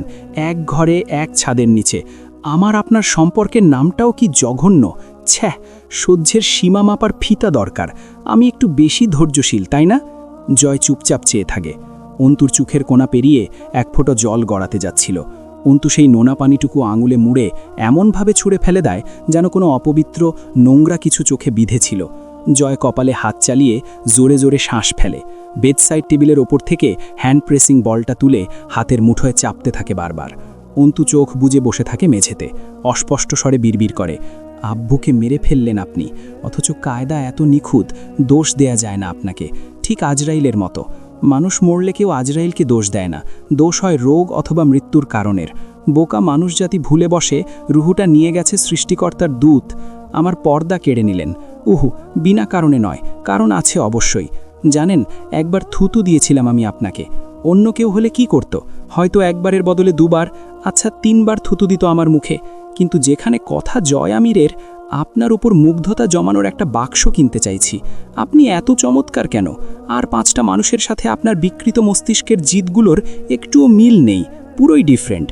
এক ঘরে এক ছাদের নিচে। আমার আপনার সম্পর্কের নামটাও কি জঘন্য! ছ্যাঃ, সহ্যের সীমা মাপার ফিতা দরকার। আমি একটু বেশি ধৈর্যশীল, তাই না? জয় চুপচাপ চেয়ে থাকে। অন্তুর চোখের কোণা পেরিয়ে এক ফোঁটা জল গড়াতে যাচ্ছিল। অন্তু সেই নোনা পানিটুকু আঙুলে মুড়ে এমনভাবে ছুঁড়ে ফেলে দেয় যেন কোনো অপবিত্র নোংরা কিছু চোখে বিঁধেছিল। জয় কপালে হাত চালিয়ে জোরে জোরে শ্বাস ফেলে। বেডসাইড টেবিলের ওপর থেকে হ্যান্ড প্রেসিং বলটা তুলে হাতের মুঠোয় চাপতে থাকে বারবার। অন্তু চোখ বুজে বসে থাকে মেঝেতে, অস্পষ্ট স্বরে বিড়বিড় করে, আব্বুকে মেরে ফেললেন আপনি, অথচ কায়দা এত নিখুঁত, দোষ দেয়া যায় না আপনাকে। ঠিক আজরাইলের মতো। মানুষ মরলে কেউ আজরাইলকে দোষ দেয় না, দোষ হয় রোগ অথবা মৃত্যুর কারণের। বোকা মানুষ জাতি ভুলে বসে রুহুটা নিয়ে গেছে সৃষ্টিকর্তার দূত। আমার পর্দা কেড়ে নিলেন। উহু, বিনা কারণে নয়, কারণ আছে অবশ্যই। জানেন, একবার থুতু দিয়েছিলাম আমি আপনাকে। অন্য কেউ হলে কি করত? হয়তো একবারের বদলে দুবার, আচ্ছা 3 বার থুতু দিত আমার মুখে। কিন্তু যেখানে কথা জয় আমিরের, আপনার উপর মুগ্ধতা জমানোর একটা বাক্স কিনতে চাইছি। আপনি এত চমৎকার কেন? আর 5টা মানুষের সাথে আপনার বিকৃত মস্তিষ্কের জিদগুলোর একটুও মিল নেই, পুরোই ডিফারেন্ট।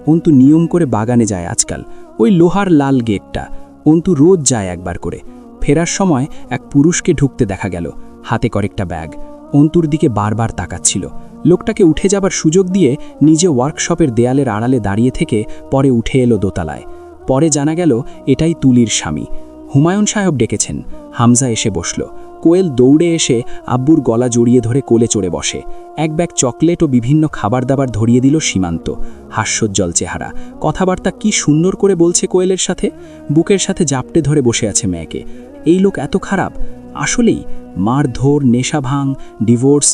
অন্তু নিয়ম করে বাগানে যায় আজকাল, ওই লোহার লাল গেটটা। অন্তু রোজ যায় একবার করে। ফেরার সময় এক পুরুষকে ঢুকতে দেখা গেল, হাতে কয়েকটা ব্যাগ। অন্তুর দিকে বারবার তাকাচ্ছিল। লোকটাকে উঠে যাবার সুযোগ দিয়ে নিজে ওয়ার্কশপের দেয়ালের আড়ালে দাঁড়িয়ে থেকে পরে উঠে এলো দোতলায়। পরে জানা গেল এটাই তুলির স্বামী। হুমায়ুন সাহেব ডেকেছেন। হামজা এসে বসল। কোয়েল দৌড়ে এসে আব্বুর গলা জড়িয়ে ধরে কোলে চড়ে বসে। এক ব্যাগ চকলেট ও বিভিন্ন খাবার দাবার ধরিয়ে দিল সীমান্ত। হাস্যোজ্জ্বল চেহারা, কথাবার্তা কি সুন্দর করে বলছে কোয়েলের সাথে। বুকের সাথে জাপটে ধরে বসে আছে মেয়েকে। এই লোক এত খারাপ? আসলেই মারধর, নেশাভাঙ, ডিভোর্স।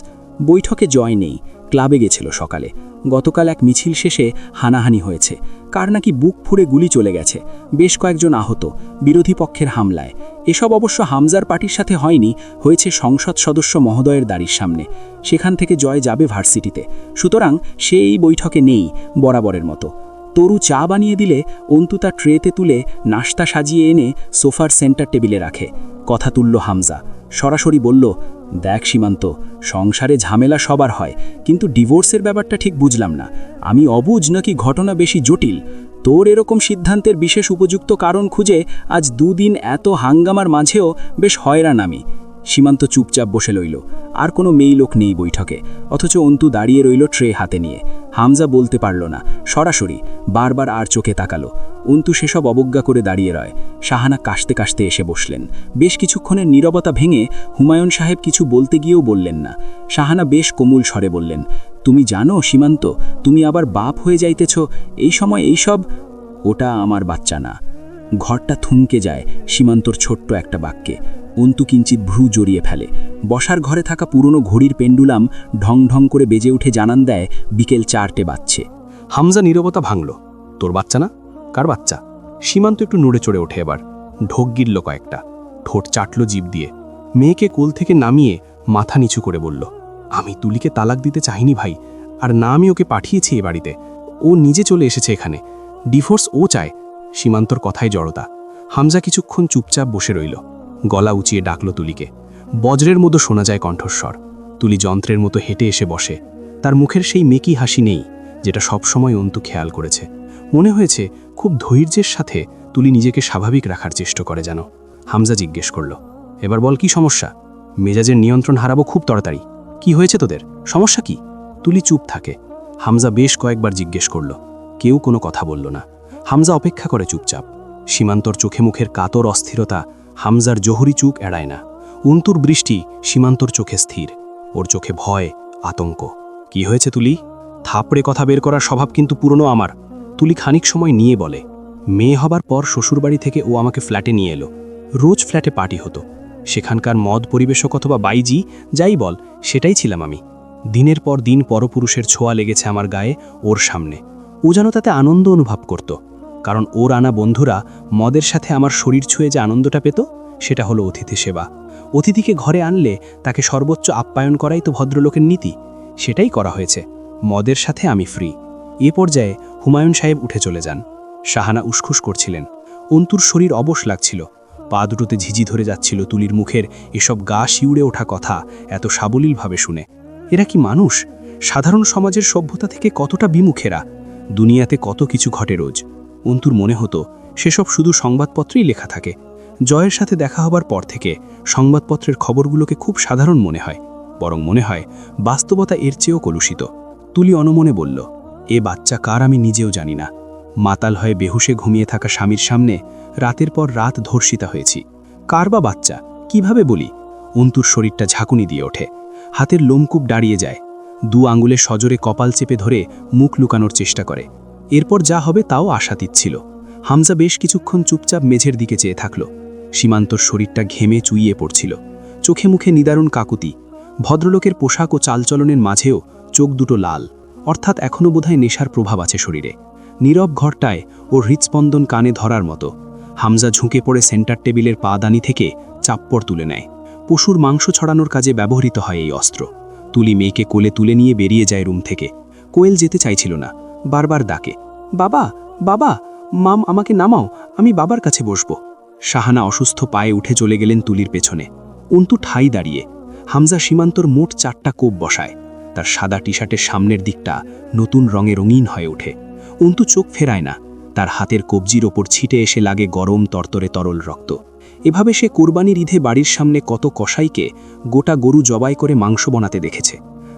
বৈঠকে জয় নেই, ক্লাবে গেছিল সকালে। গতকাল এক মিছিল শেষে হানাহানি হয়েছে। কার নাকি বুক ফুঁড়ে গুলি চলে গেছে, বেশ কয়েকজন আহত বিরোধী পক্ষের হামলায়। এসব অবশ্য হামজার পার্টির সাথে হয়নি, হয়েছে সংসদ সদস্য মহোদয়ের দাড়ির সামনে। সেখান থেকে জয় যাবে ভার্সিটিতে, সুতরাং সে এই বৈঠকে নেই বরাবরের মতো। তরু চা বানিয়ে দিলে অন্তু তার ট্রেতে তুলে নাস্তা সাজিয়ে এনে সোফার সেন্টার টেবিলে রাখে। কথা তুলল হামজা, সরাসরি বলল, দেখ সীমান্ত, সংসারে ঝামেলা সবার হয়, কিন্তু ডিভোর্সের ব্যাপারটা ঠিক বুঝলাম না। আমি অবুঝ নাকি ঘটনা বেশি জটিল? তোর এরকম সিদ্ধান্তের বিশেষ উপযুক্ত কারণ খুঁজে আজ 2 দিন এত হাঙ্গামার মাঝেও বেশ হয়রান আমি। সীমান্ত চুপচাপ বসে রইল। আর কোনো মেয়ে লোক নেই বৈঠকে, অথচ অন্তু দাঁড়িয়ে রইল ট্রে হাতে নিয়ে। হামজা বলতে পারল না, সরাসরি বারবার আর চোখে তাকালো। অন্তু সেসব অবজ্ঞা করে দাঁড়িয়ে রয়। শাহানা কাশতে কাশতে এসে বসলেন। বেশ কিছুক্ষণের নীরবতা ভেঙে হুমায়ুন সাহেব কিছু বলতে গিয়েও বললেন না। শাহানা বেশ কোমল স্বরে বললেন, তুমি জানো সীমান্ত, তুমি আবার বাপ হয়ে যাইতেছ এই সময় এইসব? ওটা আমার বাচ্চা না। ঘরটা থমকে যায় সীমান্তর ছোট্ট একটা বাক্যে। অন্তু কিঞ্চিত ভ্রু জড়িয়ে ফেলে। বসার ঘরে থাকা পুরনো ঘড়ির পেন্ডুলাম ঢং ঢং করে বেজে উঠে জানান দেয় বিকেল 4টে বাজছে। হামজা নীরবতা ভাঙল। তোর বাচ্চা না? কার বাচ্চা? সীমান্ত একটু নড়ে চড়ে ওঠে এবার। ঢোক গিলল কয়েকটা, ঠোঁট চাটল জিভ দিয়ে। মেয়েকে কোল থেকে নামিয়ে মাথা নিচু করে বলল, আমি তুলিকে তালাক দিতে চাইনি ভাই, আর না আমি ওকে পাঠিয়েছি এ বাড়িতে। ও নিজে চলে এসেছে এখানে। ডিভোর্স ও চায়। সীমান্তর কথায় জড়তা। হামজা কিছুক্ষণ চুপচাপ বসে রইল। গলা উঁচিয়ে ডাকল তুলিকে। বজ্রের মতো শোনা যায় কণ্ঠস্বর। তুলি যন্ত্রের মতো হেঁটে এসে বসে। তার মুখের সেই মেকি হাসি নেই যেটা সবসময় অন্তু খেয়াল করেছে। মনে হয়েছে খুব ধৈর্যের সাথে তুলি নিজেকে স্বাভাবিক রাখার চেষ্টা করে যেন। হামজা জিজ্ঞেস করল, এবার বল কি সমস্যা? মেজাজের নিয়ন্ত্রণ হারাবো খুব তাড়াতাড়ি। কি হয়েছে তোদের? সমস্যা কি? তুলি চুপ থাকে। হামজা বেশ কয়েকবার জিজ্ঞেস করল। কেউ কোনো কথা বলল না। হামজা অপেক্ষা করে চুপচাপ। সীমান্তর চোখে মুখের কাতর অস্থিরতা হামজার জহুরি চোখ এড়ায় না। অন্তুর দৃষ্টি সীমান্তর চোখে স্থির। ওর চোখে ভয়, আতঙ্ক। কি হয়েছে তুলি? থাপড়ে কথা বের করার স্বভাব কিন্তু পুরনো আমার। তুলি খানিক সময় নিয়ে বলে, মেয়ে হবার পর শ্বশুরবাড়ি থেকে ও আমাকে ফ্ল্যাটে নিয়ে এলো। রোজ ফ্ল্যাটে পার্টি হতো। সেখানকার মদ পরিবেশক অথবা বাইজি যাই বল, সেটাই ছিলাম আমি। দিনের পর দিন পরপুরুষের ছোঁয়া লেগেছে আমার গায়ে ওর সামনে। ও যেন তাতে আনন্দ অনুভব করত, কারণ ওর আনা বন্ধুরা মদের সাথে আমার শরীর ছুঁয়ে যে আনন্দটা পেত সেটা হলো অতিথি সেবা। অতিথিকে ঘরে আনলে তাকে সর্বোচ্চ আপ্যায়ন করাই তো ভদ্রলোকের নীতি। সেটাই করা হয়েছে। মদের সাথে আমি ফ্রি। এ পর্যায়ে হুমায়ুন সাহেব উঠে চলে যান। শাহানা উসখুস করছিলেন। অন্তুর শরীর অবশ লাগছিল। পা দুটোতে ঝিঝি ধরে যাচ্ছিল তুলির মুখের এসব গা শিউড়ে ওঠা কথা এত সাবলীলভাবে শুনে। এরা কি মানুষ? সাধারণ সমাজের সভ্যতা থেকে কতটা বিমুখেরা। দুনিয়াতে কত কিছু ঘটে রোজ। অন্তুর মনে হতো সেসব শুধু সংবাদপত্রেই লেখা থাকে। জয়ের সাথে দেখা হবার পর থেকে সংবাদপত্রের খবরগুলোকে খুব সাধারণ মনে হয়, বরং মনে হয় বাস্তবতা এর চেয়েও কলুষিত। তুলি অনমনে বলল, এ বাচ্চা কার আমি নিজেও জানি না। মাতাল হয়ে বেহুশে ঘুমিয়ে থাকা স্বামীর সামনে রাতের পর রাত ধর্ষিতা হয়েছি। কার বা বাচ্চা, কিভাবে বলি? অন্তুর শরীরটা ঝাঁকুনি দিয়ে ওঠে। হাতের লোমকূপ দাঁড়িয়ে যায়। 2 আঙুলে সজোরে কপাল চেপে ধরে মুখ লুকানোর চেষ্টা করে। এরপর যা হবে তাও আশাতীত ছিল। হামজা বেশ কিছুক্ষণ চুপচাপ মেঝের দিকে চেয়ে থাকল। সীমান্তর শরীরটা ঘেমে চুইয়ে পড়ছিল। চোখে মুখে নিদারুণ কাকুতি। ভদ্রলোকের পোশাক ও চালচলনের মাঝেও চোখ দুটো লাল, অর্থাৎ এখনও বোধহয় নেশার প্রভাব আছে শরীরে। নীরব ঘরটায় ওর হৃৎস্পন্দন কানে ধরার মতো। হামজা ঝুঁকে পড়ে সেন্টার টেবিলের পাদানি থেকে চাপ্পড় তুলে নেয়। পশুর মাংস ছড়ানোর কাজে ব্যবহৃত হয় এই অস্ত্র। তুলি মেয়েকে কোলে তুলে নিয়ে বেরিয়ে যায় রুম থেকে। কোয়েল যেতে চাইছিল না, বারবার ডাকে, বাবা বাবা, মাম আমাকে নামাও, আমি বাবার কাছে বসব। শাহানা অসুস্থ পায়ে উঠে চলে গেলেন তুলির পেছনে। অন্তু ঠাই দাঁড়িয়ে। হামজা সীমান্তর মোট 4টা কোপ বসায়। তার সাদা টি শার্টের সামনের দিকটা নতুন রঙে রঙিন হয়ে ওঠে। অন্তু চোখ ফেরায় না। তার হাতের কবজির ওপর ছিটে এসে লাগে গরম তরতরে তরল রক্ত। এভাবে সে কোরবানির ঈদে বাড়ির সামনে কত কসাইকে গোটা গরু জবাই করে মাংস বানাতে দেখেছে।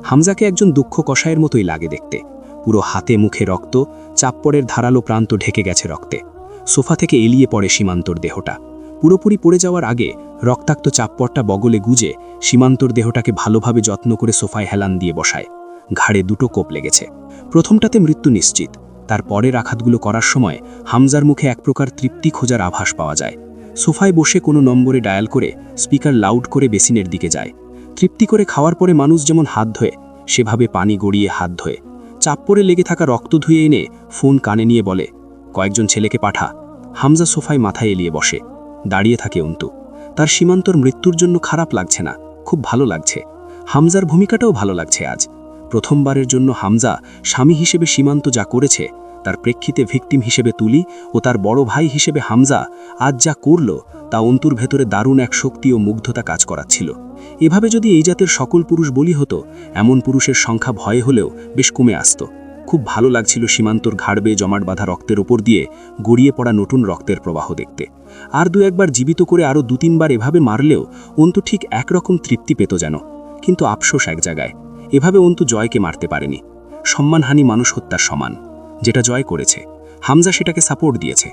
হামজাকে একজন দুঃখ কসাইয়ের মতোই লাগে দেখতে। পুরো হাতে মুখে রক্ত, চাপ্পড়ের ধারালো প্রান্ত ঢেকে গেছে রক্তে। সোফা থেকে এলিয়ে পড়ে সীমান্তর দেহটা। পুরোপুরি পড়ে যাওয়ার আগে রক্তাক্ত চাপ্পরটা বগলে গুজে সীমান্তর দেহটাকে ভালোভাবে যত্ন করে সোফায় হেলান দিয়ে বসায়। ঘাড়ে দুটো কোপ লেগেছে। প্রথমটাতে মৃত্যু নিশ্চিত, তার পরের আঘাতগুলো করার সময় হামজার মুখে এক প্রকার তৃপ্তি খোঁজার আভাস পাওয়া যায়। সোফায় বসে কোনো নম্বরে ডায়াল করে স্পিকার লাউড করে বেসিনের দিকে যায়। তৃপ্তি করে খাওয়ার পরে মানুষ যেমন হাত ধোয়, সেভাবে পানি গড়িয়ে হাত ধোয়। চাপ্পরে লেগে থাকা রক্ত ধুয়ে এনে ফোন কানে নিয়ে বলে, কয়েকজন ছেলেকে পাঠা। হামজা সোফায় মাথায় এলিয়ে বসে। দাঁড়িয়ে থাকে অন্তু। তার সীমান্তর মৃত্যুর জন্য খারাপ লাগছে না, খুব ভালো লাগছে। হামজার ভূমিকাটাও ভালো লাগছে আজ। প্রথমবারের জন্য হামজা স্বামী হিসেবে সীমান্ত যা করেছে তার প্রেক্ষিতে ভিকটিম হিসেবে তুলি ও তার বড় ভাই হিসেবে হামজা আজ যা করল তা অন্তুর ভেতরে দারুণ এক শক্তি ও মুগ্ধতা কাজ করাচ্ছিল। এভাবে যদি এই জাতের সকল পুরুষ বলি হতো, এমন পুরুষের সংখ্যা ভয় হলেও বেশ কমে আসত। খুব ভালো লাগছিল সীমান্তর ঘাড় বেয়ে জমাট বাঁধা রক্তের ওপর দিয়ে গড়িয়ে পড়া নতুন রক্তের প্রবাহ দেখতে। আর দু একবার জীবিত করে আরও 2-3 এভাবে মারলেও অন্তু ঠিক একরকম তৃপ্তি পেত যেন। কিন্তু আফসোস এক জায়গায়, এভাবে অন্তু জয়কে মারতে পারেনি। সম্মানহানি মানুষ হত্যার সমান, যেটা জয় করেছে। হামজা সেটাকে সাপোর্ট দিয়েছে।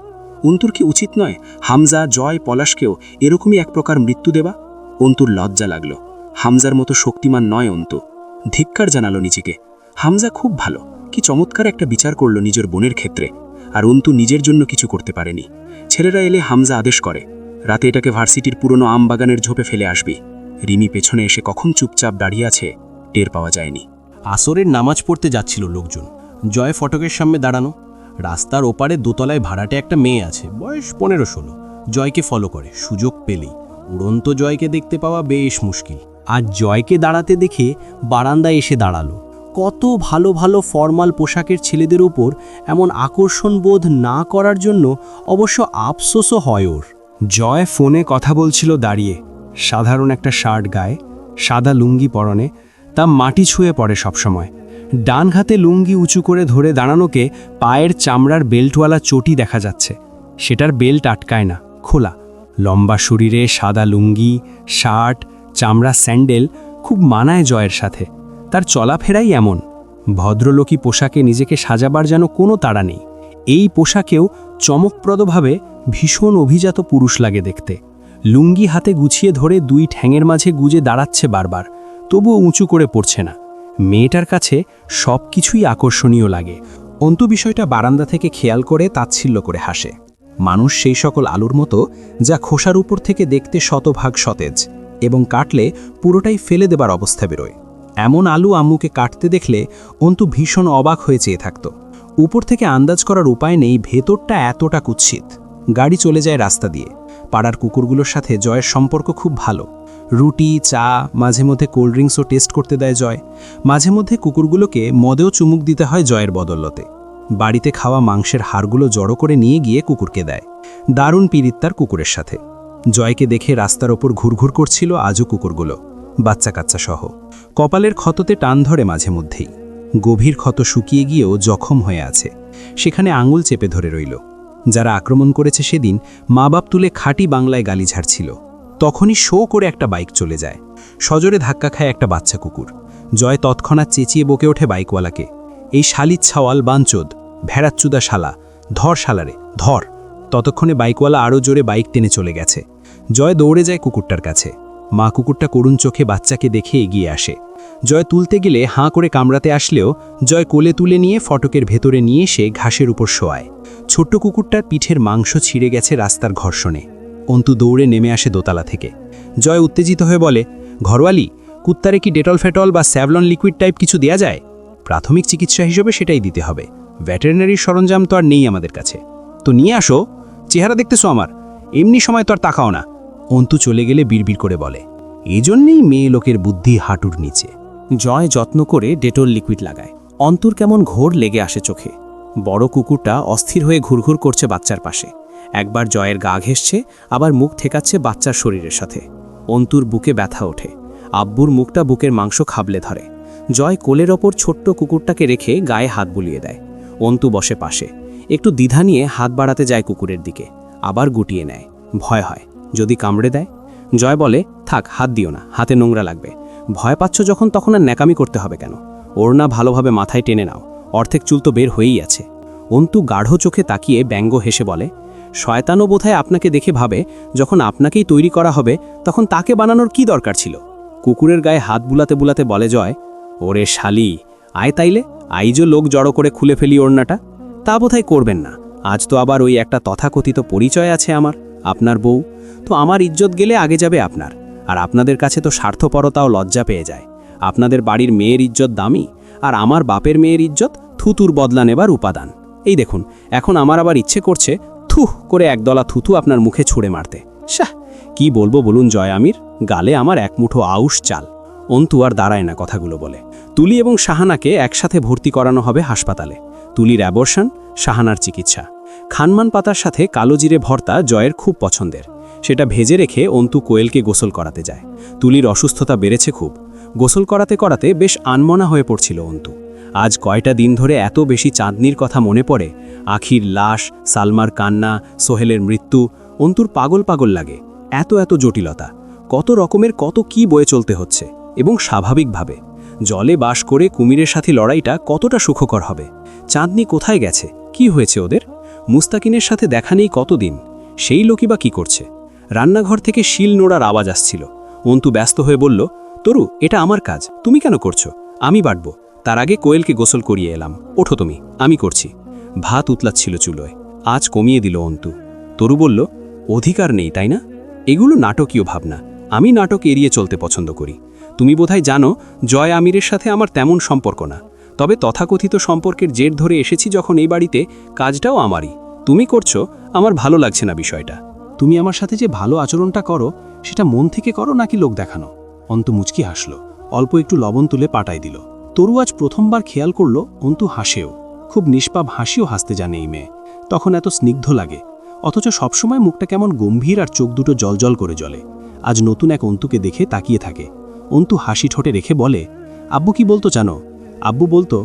অন্তুর কি উচিত নয় হামজা, জয়, পলাশকেও এরকমই এক প্রকার মৃত্যু দেওয়া? অন্তুর লজ্জা লাগলো। হামজার মতো শক্তিমান নয় অন্তু। ধিক্কার জানালো নিজেকে। হামজা খুব ভালো, কি চমৎকার একটা বিচার করলো নিজের বোনের ক্ষেত্রে। আর অন্তু নিজের জন্য কিছু করতে পারেনি। ছেলেরা এলে হামজা আদেশ করে, রাতে এটাকে ভার্সিটির পুরনো আম বাগানের ঝোপে ফেলে আসবি। রিমি পেছনে এসে কখন চুপচাপ দাঁড়িয়ে আছে টের পাওয়া যায়নি। আসরের নামাজ পড়তে যাচ্ছিল লোকজন। জয় ফটকের সামনে দাঁড়ানো। রাস্তার ওপারে দোতলায় ভাড়াটে একটা মেয়ে আছে, বয়স 15-16। জয়কে ফলো করে, সুযোগ পেলেই। উড়ন্ত জয়কে দেখতে পাওয়া বেশ মুশকিল। আর জয়কে দাঁড়াতে দেখে বারান্দায় এসে দাঁড়ালো। কত ভালো ভালো ফর্মাল পোশাকের ছেলেদের উপর এমন আকর্ষণ বোধ না করার জন্য অবশ্য আফসোসও হয় ওর। জয় ফোনে কথা বলছিল দাঁড়িয়ে। সাধারণ একটা শার্ট গায়ে, সাদা লুঙ্গি পরনে, তা মাটি ছুঁয়ে পড়ে সবসময়। ডান হাতে লুঙ্গি উঁচু করে ধরে দাঁড়ানোকে পায়ের চামড়ার বেল্টওয়ালা চটি দেখা যাচ্ছে। সেটার বেল্ট আটকায় না, খোলা। লম্বা শরীরে সাদা লুঙ্গি, শার্ট, চামড়া স্যান্ডেল খুব মানায় জয়ের সাথে। তার চলাফেরাই এমন। ভদ্রলোকী পোশাকে নিজেকে সাজাবার যেন কোনো তাড়া নেই। এই পোশাকেও চমকপ্রদভাবে ভীষণ অভিজাত পুরুষ লাগে দেখতে। লুঙ্গি হাতে গুছিয়ে ধরে 2 ঠ্যাঙের মাঝে গুজে দাঁড়াচ্ছে বারবার, তবুও উঁচু করে পড়ছে না। মেয়েটার কাছে সব কিছুই আকর্ষণীয় লাগে। অন্তু বিষয়টা বারান্দা থেকে খেয়াল করে তাচ্ছিল্য করে হাসে। মানুষ সেই সকল আলুর মতো যা খোসার উপর থেকে দেখতে শতভাগ সতেজ এবং কাটলে পুরোটাই ফেলে দেবার অবস্থা বেরোয়। এমন আলু আম্মুকে কাটতে দেখলে অন্তু ভীষণ অবাক হয়ে চেয়ে থাকত। উপর থেকে আন্দাজ করার উপায় নেই ভেতরটা এতটা কুৎসিত। গাড়ি চলে যায় রাস্তা দিয়ে। পাড়ার কুকুরগুলোর সাথে জয়ের সম্পর্ক খুব ভালো। রুটি, চা, মাঝে মধ্যে কোল্ড ড্রিঙ্কসও টেস্ট করতে দেয় জয়। মাঝে মধ্যে কুকুরগুলোকে মদেও চুমুক দিতে হয় জয়ের বদলতে। বাড়িতে খাওয়া মাংসের হাড়গুলো জড়ো করে নিয়ে গিয়ে কুকুরকে দেয়। দারুণ পীড়িত তার কুকুরের সাথে। জয়কে দেখে রাস্তার ওপর ঘুরঘুর করছিল আজও কুকুরগুলো, বাচ্চা কাচ্চা সহ। কপালের ক্ষততে টান ধরে মাঝে মধ্যেই। গভীর ক্ষত শুকিয়ে গিয়েও জখম হয়ে আছে। সেখানে আঙুল চেপে ধরে রইল। যারা আক্রমণ করেছে সেদিন মা বাপ তুলে খাঁটি বাংলায় গালি ঝাড়ছিল। তখনই শো করে একটা বাইক চলে যায়। সজোরে ধাক্কা খায় একটা বাচ্চা কুকুর। জয় তৎক্ষণাৎ চেঁচিয়ে বকে ওঠে বাইকওয়ালাকে, এই শালিত ছাওয়াল বাঞ্চোদ, ভেড়াচ্চুদা শালা, ধর শালারে, ধর। ততক্ষণে বাইকওয়ালা আরও জোরে বাইক টেনে চলে গেছে। জয় দৌড়ে যায় কুকুরটার কাছে। মা কুকুরটা করুণ চোখে বাচ্চাকে দেখে এগিয়ে আসে। জয় তুলতে গেলে হাঁ করে কামড়াতে আসলেও জয় কোলে তুলে নিয়ে ফটকের ভেতরে নিয়ে এসে ঘাসের উপর শোয়ায়। ছোট্ট কুকুরটার পিঠের মাংস ছিঁড়ে গেছে রাস্তার ঘর্ষণে। অন্তু দৌড়ে নেমে আসে দোতলা থেকে। জয় উত্তেজিত হয়ে বলে, ঘরওয়ালি, কুত্তারে কি ডেটল ফেটল বা স্যাভলন লিকুইড টাইপ কিছু দেয়া যায়? প্রাথমিক চিকিৎসা হিসেবে সেটাই দিতে হবে। ভেটেরিনারি সরঞ্জাম তো আর নেই আমাদের কাছে। তো নিয়ে আসো, চেহারা দেখতেছো আমার, এমনি সময় তো আর তাকাও না। অন্তু চলে গেলে বিড়বিড় করে বলে, এজন্যেই মেয়ে লোকের বুদ্ধি হাঁটুর নিচে। জয় যত্ন করে ডেটল লিকুইড লাগায়। অন্তুর কেমন ঘোর লেগে আসে চোখে। বড় কুকুরটা অস্থির হয়ে ঘুরঘুর করছে বাচ্চার পাশে। একবার জয়ের গা ঘেঁষছে, আবার মুখ ঠেকাচ্ছে বাচ্চার শরীরের সাথে। অন্তুর বুকে ব্যথা ওঠে। আব্বুর মুখটা বুকের মাংস খাবলে ধরে। জয় কোলের ওপর ছোট্ট কুকুরটাকে রেখে গায়ে হাত বুলিয়ে দেয়। অন্তু বসে পাশে। একটু দ্বিধা নিয়ে হাত বাড়াতে যায় কুকুরের দিকে, আবার গুটিয়ে নেয়। ভয় হয় যদি কামড়ে দেয়। জয় বলে, থাক, হাত দিও না, হাতে নোংরা লাগবে। ভয় পাচ্ছ যখন, তখন আর ন্যাকামি করতে হবে কেন? ওড়না ভালোভাবে মাথায় টেনে নাও, অর্ধেক চুল তো বের হয়েই আছে। অন্তু গাঢ় চোখে তাকিয়ে ব্যঙ্গ হেসে বলে, শয়তানও বোধহয় আপনাকে দেখে ভাবে যখন আপনাকেই তৈরি করা হবে তখন তাকে বানানোর কি দরকার ছিল। কুকুরের গায়ে হাত বুলাতে বুলাতে বলে জয়, ওরে শালি, আয় তাইলে, আইজো লোক জড়ো করে খুলে ফেলি ওড়নাটা। তা বোধহয় করবেন না। আজ তো আবার ওই একটা তথাকথিত পরিচয় আছে আমার, আপনার বউ। তো আমার ইজ্জত গেলে আগে যাবে আপনার, আর আপনাদের কাছে তো স্বার্থপরতাও লজ্জা পেয়ে যায়। আপনাদের বাড়ির মেয়ের ইজ্জত দামি, আর আমার বাপের মেয়ের ইজ্জত থুতুর বদলা নেবার উপাদান। এই দেখুন, এখন আমার আবার ইচ্ছে করছে থুহ করে একদলা থুতু আপনার মুখে ছুঁড়ে মারতে। শাহ, কি বলবো বলুন জয় আমির, গালে আমার এক মুঠো আউশ চাল। অন্তু আর দাঁড়ায় না কথাগুলো বলে। তুলি এবং শাহানাকে একসাথে ভর্তি করানো হবে হাসপাতালে। তুলির অ্যাবর্শন, শাহানার চিকিৎসা। খানমান পাতার সাথে কালো জিরে ভর্তা জয়ের খুব পছন্দের। সেটা ভেজে রেখে অন্তু কোয়েলকে গোসল করাতে যায়। তুলির অসুস্থতা বেড়েছে খুব। গোসল করাতে করাতে বেশ আনমনা হয়ে পড়ছিল অন্তু। আজ কয়টা দিন ধরে এত বেশি চাঁদনির কথা মনে পড়ে, আখির লাশ, সালমার কান্না, সোহেলের মৃত্যু, অন্তুর পাগল পাগল লাগে। এত এত জটিলতা, কত রকমের কত কি বয়ে চলতে হচ্ছে, এবং স্বাভাবিকভাবে। জলে বাস করে কুমিরের সাথে লড়াইটা কতটা সুখকর হবে। চাঁদনি কোথায় গেছে, কি হয়েছে ওদের? মুস্তাকিনের সাথে দেখা নেই কতদিন, সেই লোকই বা কী করছে? রান্নাঘর থেকে শিল নোড়ার আওয়াজ আসছিল। অন্তু ব্যস্ত হয়ে বলল, তরু, এটা আমার কাজ, তুমি কেন করছো? আমি বাটবো। তার আগে কোয়েলকে গোসল করিয়ে এলাম, ওঠো তুমি, আমি করছি। ভাত উতলাচ্ছিল চুলোয়, আজ কমিয়ে দিল অন্তু। তরু বলল, অধিকার নেই তাই না? এগুলো নাটকীয় ভাবনা, আমি নাটক এড়িয়ে চলতে পছন্দ করি। তুমি বোধহয় জানো জয় আমিরের সাথে আমার তেমন সম্পর্ক না, তবে তথাকথিত সম্পর্কের জের ধরে এসেছি যখন এই বাড়িতে, কাজটাও আমারই। তুমি করছো, আমার ভালো লাগছে না বিষয়টা। তুমি আমার সাথে যে ভালো আচরণটা করো সেটা মন থেকে করো নাকি লোক দেখানো? অন্তু মুচকি হাসল, অল্প একটু লবণ তুলে পাটাই দিল। তরু আজ প্রথমবার খেয়াল করল অন্তু হাসেও। খুব নিষ্পাপ হাসিও হাসতে জানে এই মেয়ে। তখন এত স্নিগ্ধ লাগে, অথচ সবসময় মুখটা কেমন গম্ভীর আর চোখ দুটো জলজল করে জ্বলে। আজ নতুন এক অন্তুকে দেখে তাকিয়ে থাকে। অন্তু হাসি ঠোঁটে রেখে বলে, আব্বু কি বলতো জানো? আব্বু বলতো,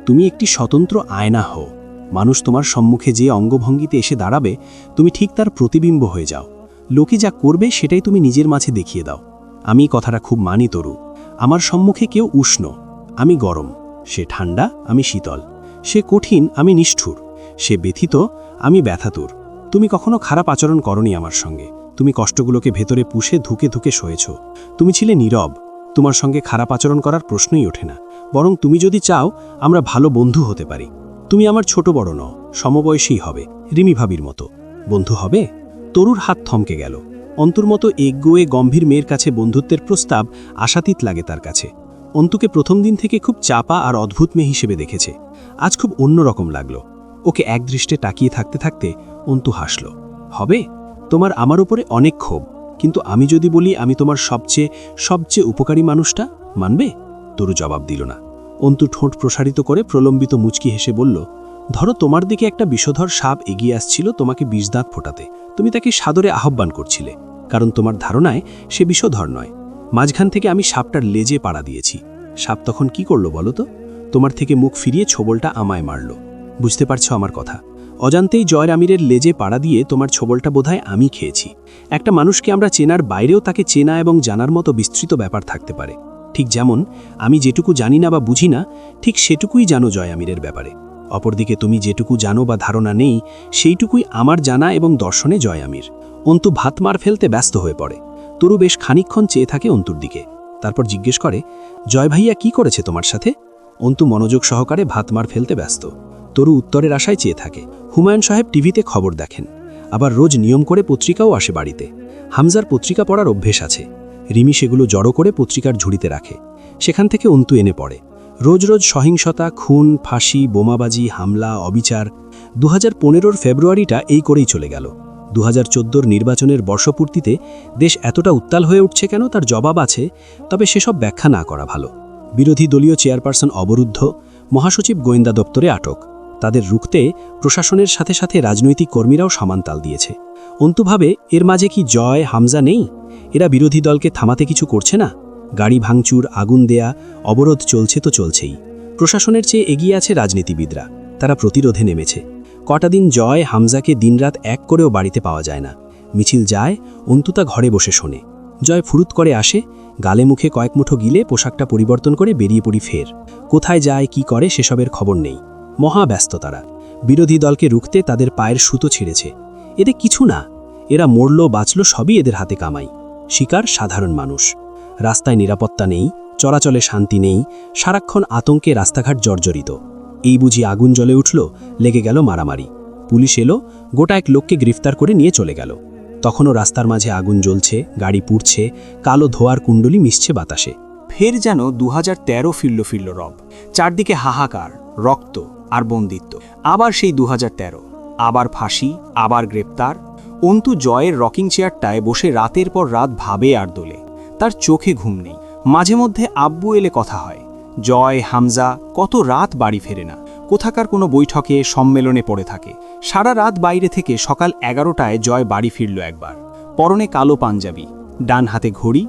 তুমি একটি স্বতন্ত্র আয়না হও। মানুষ তোমার সম্মুখে যে অঙ্গভঙ্গিতে এসে দাঁড়াবে, তুমি ঠিক তার প্রতিবিম্ব হয়ে যাও। লোকে যা করবে সেটাই তুমি নিজের মাঝে দেখিয়ে দাও। আমি কথাটা খুব মানি তরু। আমার সম্মুখে কেউ উষ্ণ, আমি গরম। সে ঠান্ডা, আমি শীতল। সে কঠিন, আমি নিষ্ঠুর। সে ব্যথিত, আমি ব্যথাতুর। তুমি কখনো খারাপ আচরণ করনি আমার সঙ্গে। তুমি কষ্টগুলোকে ভেতরে পুষে ধুকে ধুকে সয়েছ। তুমি ছিলে নীরব। তোমার সঙ্গে খারাপ আচরণ করার প্রশ্নই ওঠে না। বরং তুমি যদি চাও আমরা ভালো বন্ধু হতে পারি। তুমি আমার ছোট বড় নও, সমবয়সী হবে, রিমি ভাবির মতো। বন্ধু হবে? তরুর হাত থমকে গেল। অন্তুর মতো এগোয়ে গম্ভীর মেয়ের কাছে বন্ধুত্বের প্রস্তাব আশাতীত লাগে তার কাছে। অন্তুকে প্রথম দিন থেকে খুব চাপা আর অদ্ভুত মেয়ে হিসেবে দেখেছে। আজ খুব অন্যরকম লাগলো। ওকে একদৃষ্টে তাকিয়ে থাকতে থাকতে অন্তু হাসল। হবে? তোমার আমার উপরে অনেক ক্ষোভ, কিন্তু আমি যদি বলি আমি তোমার সবচেয়ে উপকারী মানুষটা, মানবে? তরু জবাব দিল না। অন্তু ঠোঁট প্রসারিত করে প্রলম্বিত মুচকি হেসে বলল, ধরো তোমার দিকে একটা বিষধর সাপ এগিয়ে আসছিল তোমাকে বিষদাঁত ফোটাতে। তুমি তাকে সাদরে আহ্বান করছিলে, কারণ তোমার ধারণায় সে বিষধর নয়। মাঝখান থেকে আমি সাপটার লেজে পাড়া দিয়েছি। সাপ তখন কি করলো বলো তো? তোমার থেকে মুখ ফিরিয়ে ছোবলটা আমায় মারল। বুঝতে পারছো আমার কথা? অজান্তেই জয় আমিরের লেজে পাড়া দিয়ে তোমার ছোবলটা বোধহয় আমি খেয়েছি। একটা মানুষকে আমরা চেনার বাইরেও তাকে চেনা এবং জানার মতো বিস্তৃত ব্যাপার থাকতে পারে। ঠিক যেমন আমি যেটুকু জানি না বা বুঝি না, ঠিক সেটুকুই জানো জয় আমিরের ব্যাপারে। অপরদিকে তুমি যেটুকু জানো বা ধারণা নেই, সেইটুকুই আমার জানা এবং দর্শনে জয় আমির। অন্তু ভাত মার ফেলতে ব্যস্ত হয়ে পড়ে। তরু বেশ খানিকক্ষণ চেয়ে থাকে অন্তুর দিকে, তারপর জিজ্ঞেস করে, জয় ভাইয়া কি করেছে তোমার সাথে? অন্তু মনোযোগ সহকারে ভাত মার ফেলতে ব্যস্ত। তরু উত্তরের আশায় চেয়ে থাকে। হুমায়ুন সাহেব টিভিতে খবর দেখেন, আবার রোজ নিয়ম করে পত্রিকাও আসে বাড়িতে। হামজার পত্রিকা পড়ার অভ্যেস আছে। রিমি সেগুলো জড়ো করে পত্রিকার ঝুড়িতে রাখে। সেখান থেকে অন্তু এনে পড়ে। রোজ রোজ সহিংসতা, খুন, ফাঁসি, বোমাবাজি, হামলা, অবিচার। 2015 ফেব্রুয়ারিটা এই করেই চলে গেল। 2014 নির্বাচনের বর্ষপূর্তিতে দেশ এতটা উত্তাল হয়ে উঠছে কেন তার জবাব আছে, তবে সেসব ব্যাখ্যা না করা ভালো। বিরোধী দলীয় চেয়ারপারসন অবরুদ্ধ, মহাসচিব গোয়েন্দা দপ্তরে আটক। তাদের রুখতে প্রশাসনের সাথে সাথে রাজনৈতিক কর্মীরাও সমান তাল দিয়েছে। অন্তু ভাবে, এর মাঝে কি জয়, হামজা নেই? এরা বিরোধী দলকে থামাতে কিছু করছে না? গাড়ি ভাঙচুর, আগুন দেয়া, অবরোধ চলছে তো চলছেই। প্রশাসনের চেয়ে এগিয়ে আছে রাজনীতিবিদরা, তারা প্রতিরোধে নেমেছে। কটা দিন জয়, হামজাকে দিনরাত এক করেও বাড়িতে পাওয়া যায় না। মিছিল যায়, অন্তু তা ঘরে বসে শোনে। জয় ফুরুত করে আসে, গালে মুখে কয়েক মুঠো গিলে পোশাকটা পরিবর্তন করে বেরিয়ে পড়ি ফের। কোথায় যায়, কি করে সেসবের খবর নেই। মহা ব্যস্ত তারা। বিরোধী দলকে রুখতে তাদের পায়ের সুতো ছিঁড়েছে। এতে কিছু না, এরা মরল বাঁচল সবই এদের হাতে কামাই। শিকার সাধারণ মানুষ। রাস্তায় নিরাপত্তা নেই, চলাচলে শান্তি নেই, সারাক্ষণ আতঙ্কে রাস্তাঘাট জর্জরিত। এই বুঝি আগুন জ্বলে উঠল, লেগে গেল মারামারি। পুলিশ এলো, গোটা এক লোককে গ্রেফতার করে নিয়ে চলে গেল। তখনও রাস্তার মাঝে আগুন জ্বলছে, গাড়ি পুড়ছে, কালো ধোয়ার কুণ্ডলি মিশছে বাতাসে। ফের যেন 2013 ফিরল রব। চারদিকে হাহাকার, রক্ত আর বন্দিত্ব। আবার সেই 2013, আবার ফাঁসি, আবার গ্রেপ্তার। অন্তু জয়ের রকিং চেয়ারটায় বসে রাতের পর রাত ভাবে আর দোলে। তার চোখে ঘুম নেই। মাঝে মধ্যে আব্বু এলে কথা হয়। জয়, হামজা কত রাত বাড়ি ফেরে না, কোথাকার কোনো বৈঠকে সম্মেলনে পড়ে থাকে। সারা রাত বাইরে থেকে সকাল 11টায় জয় বাড়ি ফিরল একবার। পরনে কালো পাঞ্জাবি, ডান হাতে ঘড়ি,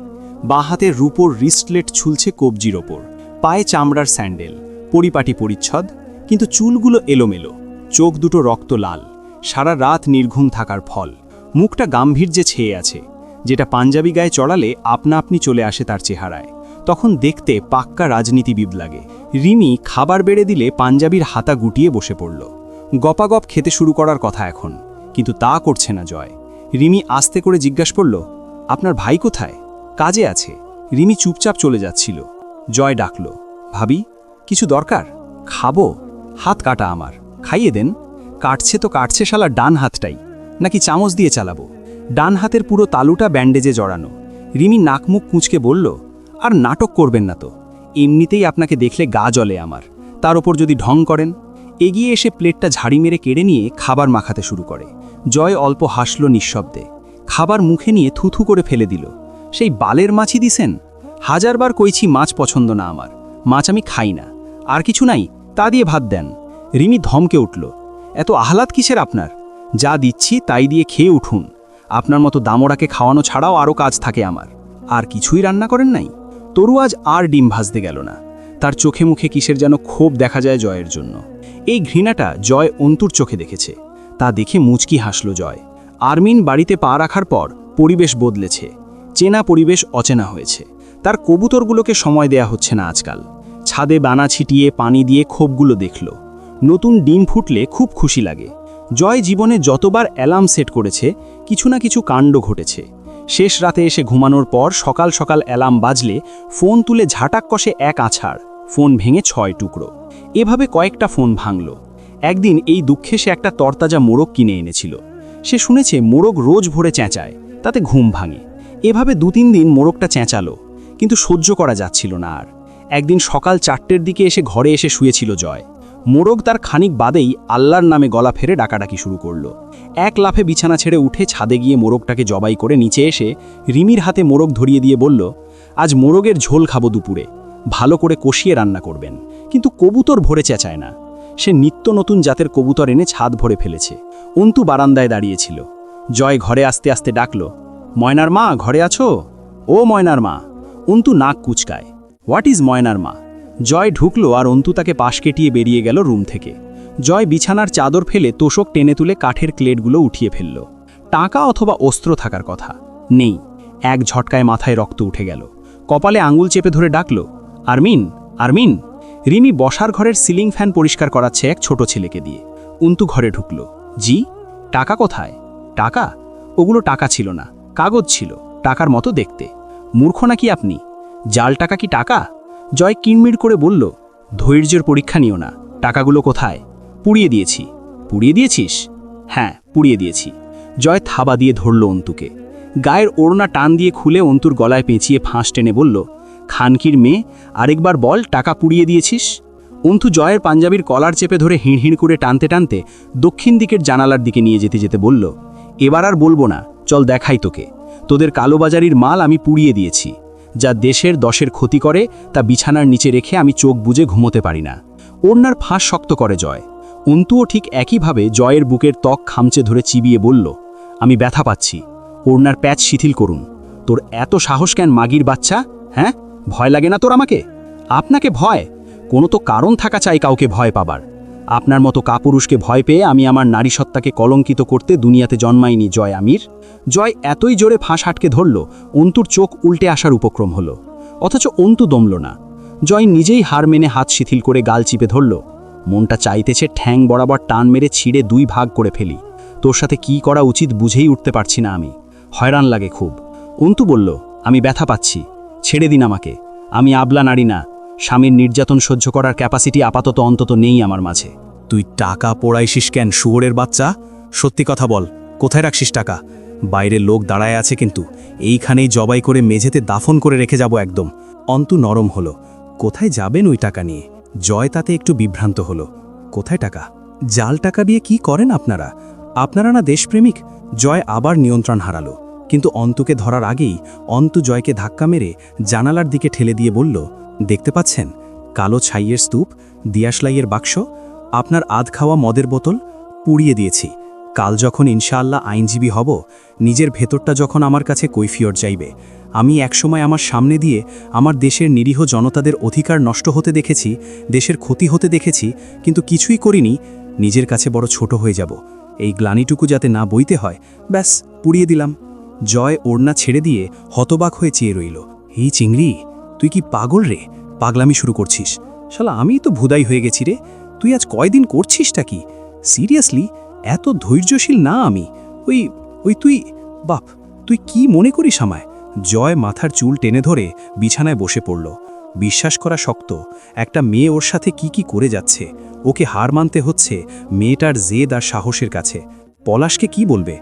বাঁ হাতে রূপোর রিস্টলেট ঝুলছে কবজির ওপর, পায়ে চামড়ার স্যান্ডেল, পরিপাটি পরিচ্ছদ, কিন্তু চুলগুলো এলোমেলো, চোখ দুটো রক্ত লাল। সারা রাত নির্ঘুম থাকার ফল। মুখটা গাম্ভীর্যে ছেয়ে আছে, যেটা পাঞ্জাবি গায়ে চড়ালে আপনা আপনি চলে আসে তার চেহারায়। তখন দেখতে পাক্কা রাজনীতিবিদ লাগে। রিমি খাবার বেড়ে দিলে পাঞ্জাবির হাতা গুটিয়ে বসে পড়ল। গপাগপ খেতে শুরু করার কথা এখন, কিন্তু তা করছে না জয়। রিমি আস্তে করে জিজ্ঞাসা করল, আপনার ভাই কোথায়? কাজে আছে। রিমি চুপচাপ চলে যাচ্ছিল। জয় ডাকল, ভাবি কিছু দরকার? খাবো। হাত কাটা আমার, খাইয়ে দেন। কাটছে তো কাটছে শালা ডান হাতটাই, নাকি চামচ দিয়ে চালাবো? ডান হাতের পুরো তালুটা ব্যান্ডেজে জড়ানো। রিমি নাকমুখ কুঁচকে বলল, আর নাটক করবেন না তো, এমনিতেই আপনাকে দেখলে গা জ্বলে আমার, তার ওপর যদি ঢং করেন। এগিয়ে এসে প্লেটটা ঝাড়ি মেরে কেড়ে নিয়ে খাবার মাখাতে শুরু করে। জয় অল্প হাসল নিঃশব্দে। খাবার মুখে নিয়ে থুথু করে ফেলে দিল। সেই বালের মাছই দিছেন? হাজারবার কইছি মাছ পছন্দ না আমার, মাছ আমি খাই না। আর কিছু নাই, তা দিয়ে ভাত দেন। রিমি ধমকে উঠল, এত আহ্লাদ কিসের আপনার? যা দিচ্ছি তাই দিয়ে খেয়ে উঠুন। আপনার মতো দামড়াকে খাওয়ানো ছাড়াও আরও কাজ থাকে আমার। আর কিছুই রান্না করেন নাই? তরু আজ আর ডিম ভাজতে গেল না। তার চোখে মুখে কিসের যেন ক্ষোভ দেখা যায় জয়ের জন্য। এই ঘৃণাটা জয় অন্তুর চোখে দেখেছে। তা দেখে মুচকি হাসল জয়। আরমিন বাড়িতে পা রাখার পর পরিবেশ বদলেছে। চেনা পরিবেশ অচেনা হয়েছে। তার কবুতরগুলোকে সময় দেয়া হচ্ছে না আজকাল। ছাদে বানা ছিটিয়ে পানি দিয়ে খোপগুলো দেখল। নতুন ডিম ফুটলে খুব খুশি লাগে। জয় জীবনে যতবার অ্যালার্ম সেট করেছে, কিছু না কিছু কাণ্ড ঘটেছে। শেষ রাতে এসে ঘুমানোর পর সকাল সকাল অ্যালার্ম বাজলে ফোন তুলে ঝাঁটাক কষে এক আছাড়, ফোন ভেঙে 6 টুকরো। এভাবে কয়েকটা ফোন ভাঙল। একদিন এই দুঃখে সে একটা তরতাজা মোরগ কিনে এনেছিল। সে শুনেছে মোরগ রোজ ভোরে চেঁচায়, তাতে ঘুম ভাঙে। এভাবে 2-3 দিন মোরগটা চেঁচালো, কিন্তু সহ্য করা যাচ্ছিল না আর। একদিন সকাল 4টের দিকে এসে ঘরে এসে শুয়েছিল জয়। মোরগ তার খানিক বাদেই আল্লাহর নামে গলা ফেরে ডাকাডাকি শুরু করল। এক লাফে বিছানা ছেড়ে উঠে ছাদে গিয়ে মোরগটাকে জবাই করে নিচে এসে রিমির হাতে মোরগ ধরিয়ে দিয়ে বলল, আজ মোরগের ঝোল খাবো দুপুরে, ভালো করে কষিয়ে রান্না করবেন। কিন্তু কবুতর ভরে চেঁচায় না। সে নিত্য নতুন জাতের কবুতর এনে ছাদ ভরে ফেলেছে। অন্তু বারান্দায় দাঁড়িয়েছিল। জয় ঘরে আস্তে আস্তে ডাকল, ময়নার মা ঘরে আছো? ও ময়নার মা। অন্তু নাক কুচকায়। হোয়াট ইজ ময়নার মা? জয় ঢুকলো আর অন্তু তাকে পাশ কেটিয়ে বেরিয়ে গেল রুম থেকে। জয় বিছানার চাদর ফেলে তোষক টেনে তুলে কাঠের ক্লেটগুলো উঠিয়ে ফেলল। টাকা অথবা অস্ত্র থাকার কথা নেই। এক ঝটকায় মাথায় রক্ত উঠে গেল। কপালে আঙুল চেপে ধরে ডাকল, আরমিন, আরমিন। রিমি বসার ঘরের সিলিং ফ্যান পরিষ্কার করাচ্ছে এক ছোট ছেলেকে দিয়ে। অন্তু ঘরে ঢুকল। জি, টাকা কোথায়? টাকা? ওগুলো টাকা ছিল না, কাগজ ছিল, টাকার মতো দেখতে। মূর্খ নাকি আপনি? জাল টাকা কি টাকা? জয় কিনমির করে বলল, ধৈর্যের পরীক্ষা নিও না। টাকাগুলো কোথায়? পুড়িয়ে দিয়েছি। পুড়িয়ে দিয়েছিস? হ্যাঁ, পুড়িয়ে দিয়েছি। জয় থাবা দিয়ে ধরল অন্তুকে। গায়ের ওড়না টান দিয়ে খুলে অন্তুর গলায় পেঁচিয়ে ফাঁস টেনে বলল, খানকির মেয়ে, আরেকবার বল টাকা পুড়িয়ে দিয়েছিস? অন্তু জয়ের পাঞ্জাবির কলার চেপে ধরে হিড়হিড় করে টানতে টানতে দক্ষিণ দিকের জানালার দিকে নিয়ে যেতে যেতে বলল, এবার আর বলবো না, চল দেখাই তোকে। তোদের কালোবাজারির মাল আমি পুড়িয়ে দিয়েছি। যা দেশের 10-এর ক্ষতি করে তা বিছানার নিচে রেখে আমি চোখ বুজে ঘুমোতে পারি না। ওড়নার ফাঁস শক্ত করে জয়। অন্তুও ঠিক একইভাবে জয়ের বুকের ত্বক খামচে ধরে চিবিয়ে বলল, আমি ব্যথা পাচ্ছি, ওড়নার প্যাচ শিথিল করুন। তোর এত সাহস কেন মাগির বাচ্চা? হ্যাঁ, ভয় লাগে না তোর আমাকে? আপনাকে ভয়? কোনো তো কারণ থাকা চাই কাউকে ভয় পাবার। আপনার মতো কাপুরুষকে ভয় পেয়ে আমি আমার নারীসত্তাকে কলঙ্কিত করতে দুনিয়াতে জন্মাইনি জয় আমির। জয় এতই জোরে ফাঁস আটকে ধরল, অন্তুর চোখ উল্টে আসার উপক্রম হলো। অথচ অন্তু দমল না। জয় নিজেই হার মেনে হাত শিথিল করে গাল চিপে ধরল। মনটা চাইতেছে ঠ্যাং বরাবর টান মেরে ছিঁড়ে 2 ভাগ করে ফেলি। তোর সাথে কি করা উচিত বুঝেই উঠতে পারছি না আমি। হয়রান লাগে খুব। অন্তু বলল, আমি ব্যথা পাচ্ছি, ছেড়ে দিন আমাকে। আমি আবলা নারী না, স্বামীর নির্যাতন সহ্য করার ক্যাপাসিটি আপাতত অন্তত নেই আমার মাঝে। তুই টাকা পোড়াইছিস কেন শুয়োরের বাচ্চা? সত্যি কথা বল, কোথায় রাখছিস টাকা? বাইরে লোক দাঁড়ায় আছে কিন্তু, এইখানেই জবাই করে মেঝেতে দাফন করে রেখে যাব একদম। অন্তু নরম হলো। কোথায় যাবেন ওই টাকা নিয়ে? জয় তাতে একটু বিভ্রান্ত হলো। কোথায় টাকা? জাল টাকা দিয়ে কি করেন আপনারা? আপনারা না দেশপ্রেমিক? জয় আবার নিয়ন্ত্রণ হারালো, কিন্তু অন্তুকে ধরার আগেই অন্তু জয়কে ধাক্কা মেরে জানালার দিকে ঠেলে দিয়ে বলল, দেখতে পাচ্ছেন কালো ছাইয়ের স্তূপ, দিয়াশলাইয়ের বাক্স, আপনার আধ খাওয়া মদের বোতল পুড়িয়ে দিয়েছি। কাল যখন ইনশাআল্লাহ আইনজীবী হব, নিজের ভেতরটা যখন আমার কাছে কৈফিয়ত চাইবে, আমি একসময় আমার সামনে দিয়ে আমার দেশের নিরীহ জনতাদের অধিকার নষ্ট হতে দেখেছি, দেশের ক্ষতি হতে দেখেছি, কিন্তু কিছুই করিনি। নিজের কাছে বড় ছোট হয়ে যাব, এই গ্লানিটুকু যাতে না বইতে হয়, ব্যাস পুড়িয়ে দিলাম। জয় ওড়না ছেড়ে দিয়ে হতবাক হয়ে চেয়ে রইল। এই চিংড়ি, তুই কি পাগল রে? পাগলামি শুরু করছিস? শালা আমি তো ভুদাই হয়ে গেছি রে। তুই আজ কয়দিন করছিসটা কি? সিরিয়াসলি এত ধৈর্যশীল না আমি। ওই তুই বাপ, তুই কি মনে করিস আমায়? জয় মাথার চুল টেনে ধরে বিছানায় বসে পড়ল। বিশ্বাস করা শক্ত, একটা মেয়ে ওর সাথে কি করে যাচ্ছে। ওকে হার মানতে হচ্ছে মেয়েটার জেদ আর সাহসের কাছে। পলাশকে কি বলবে?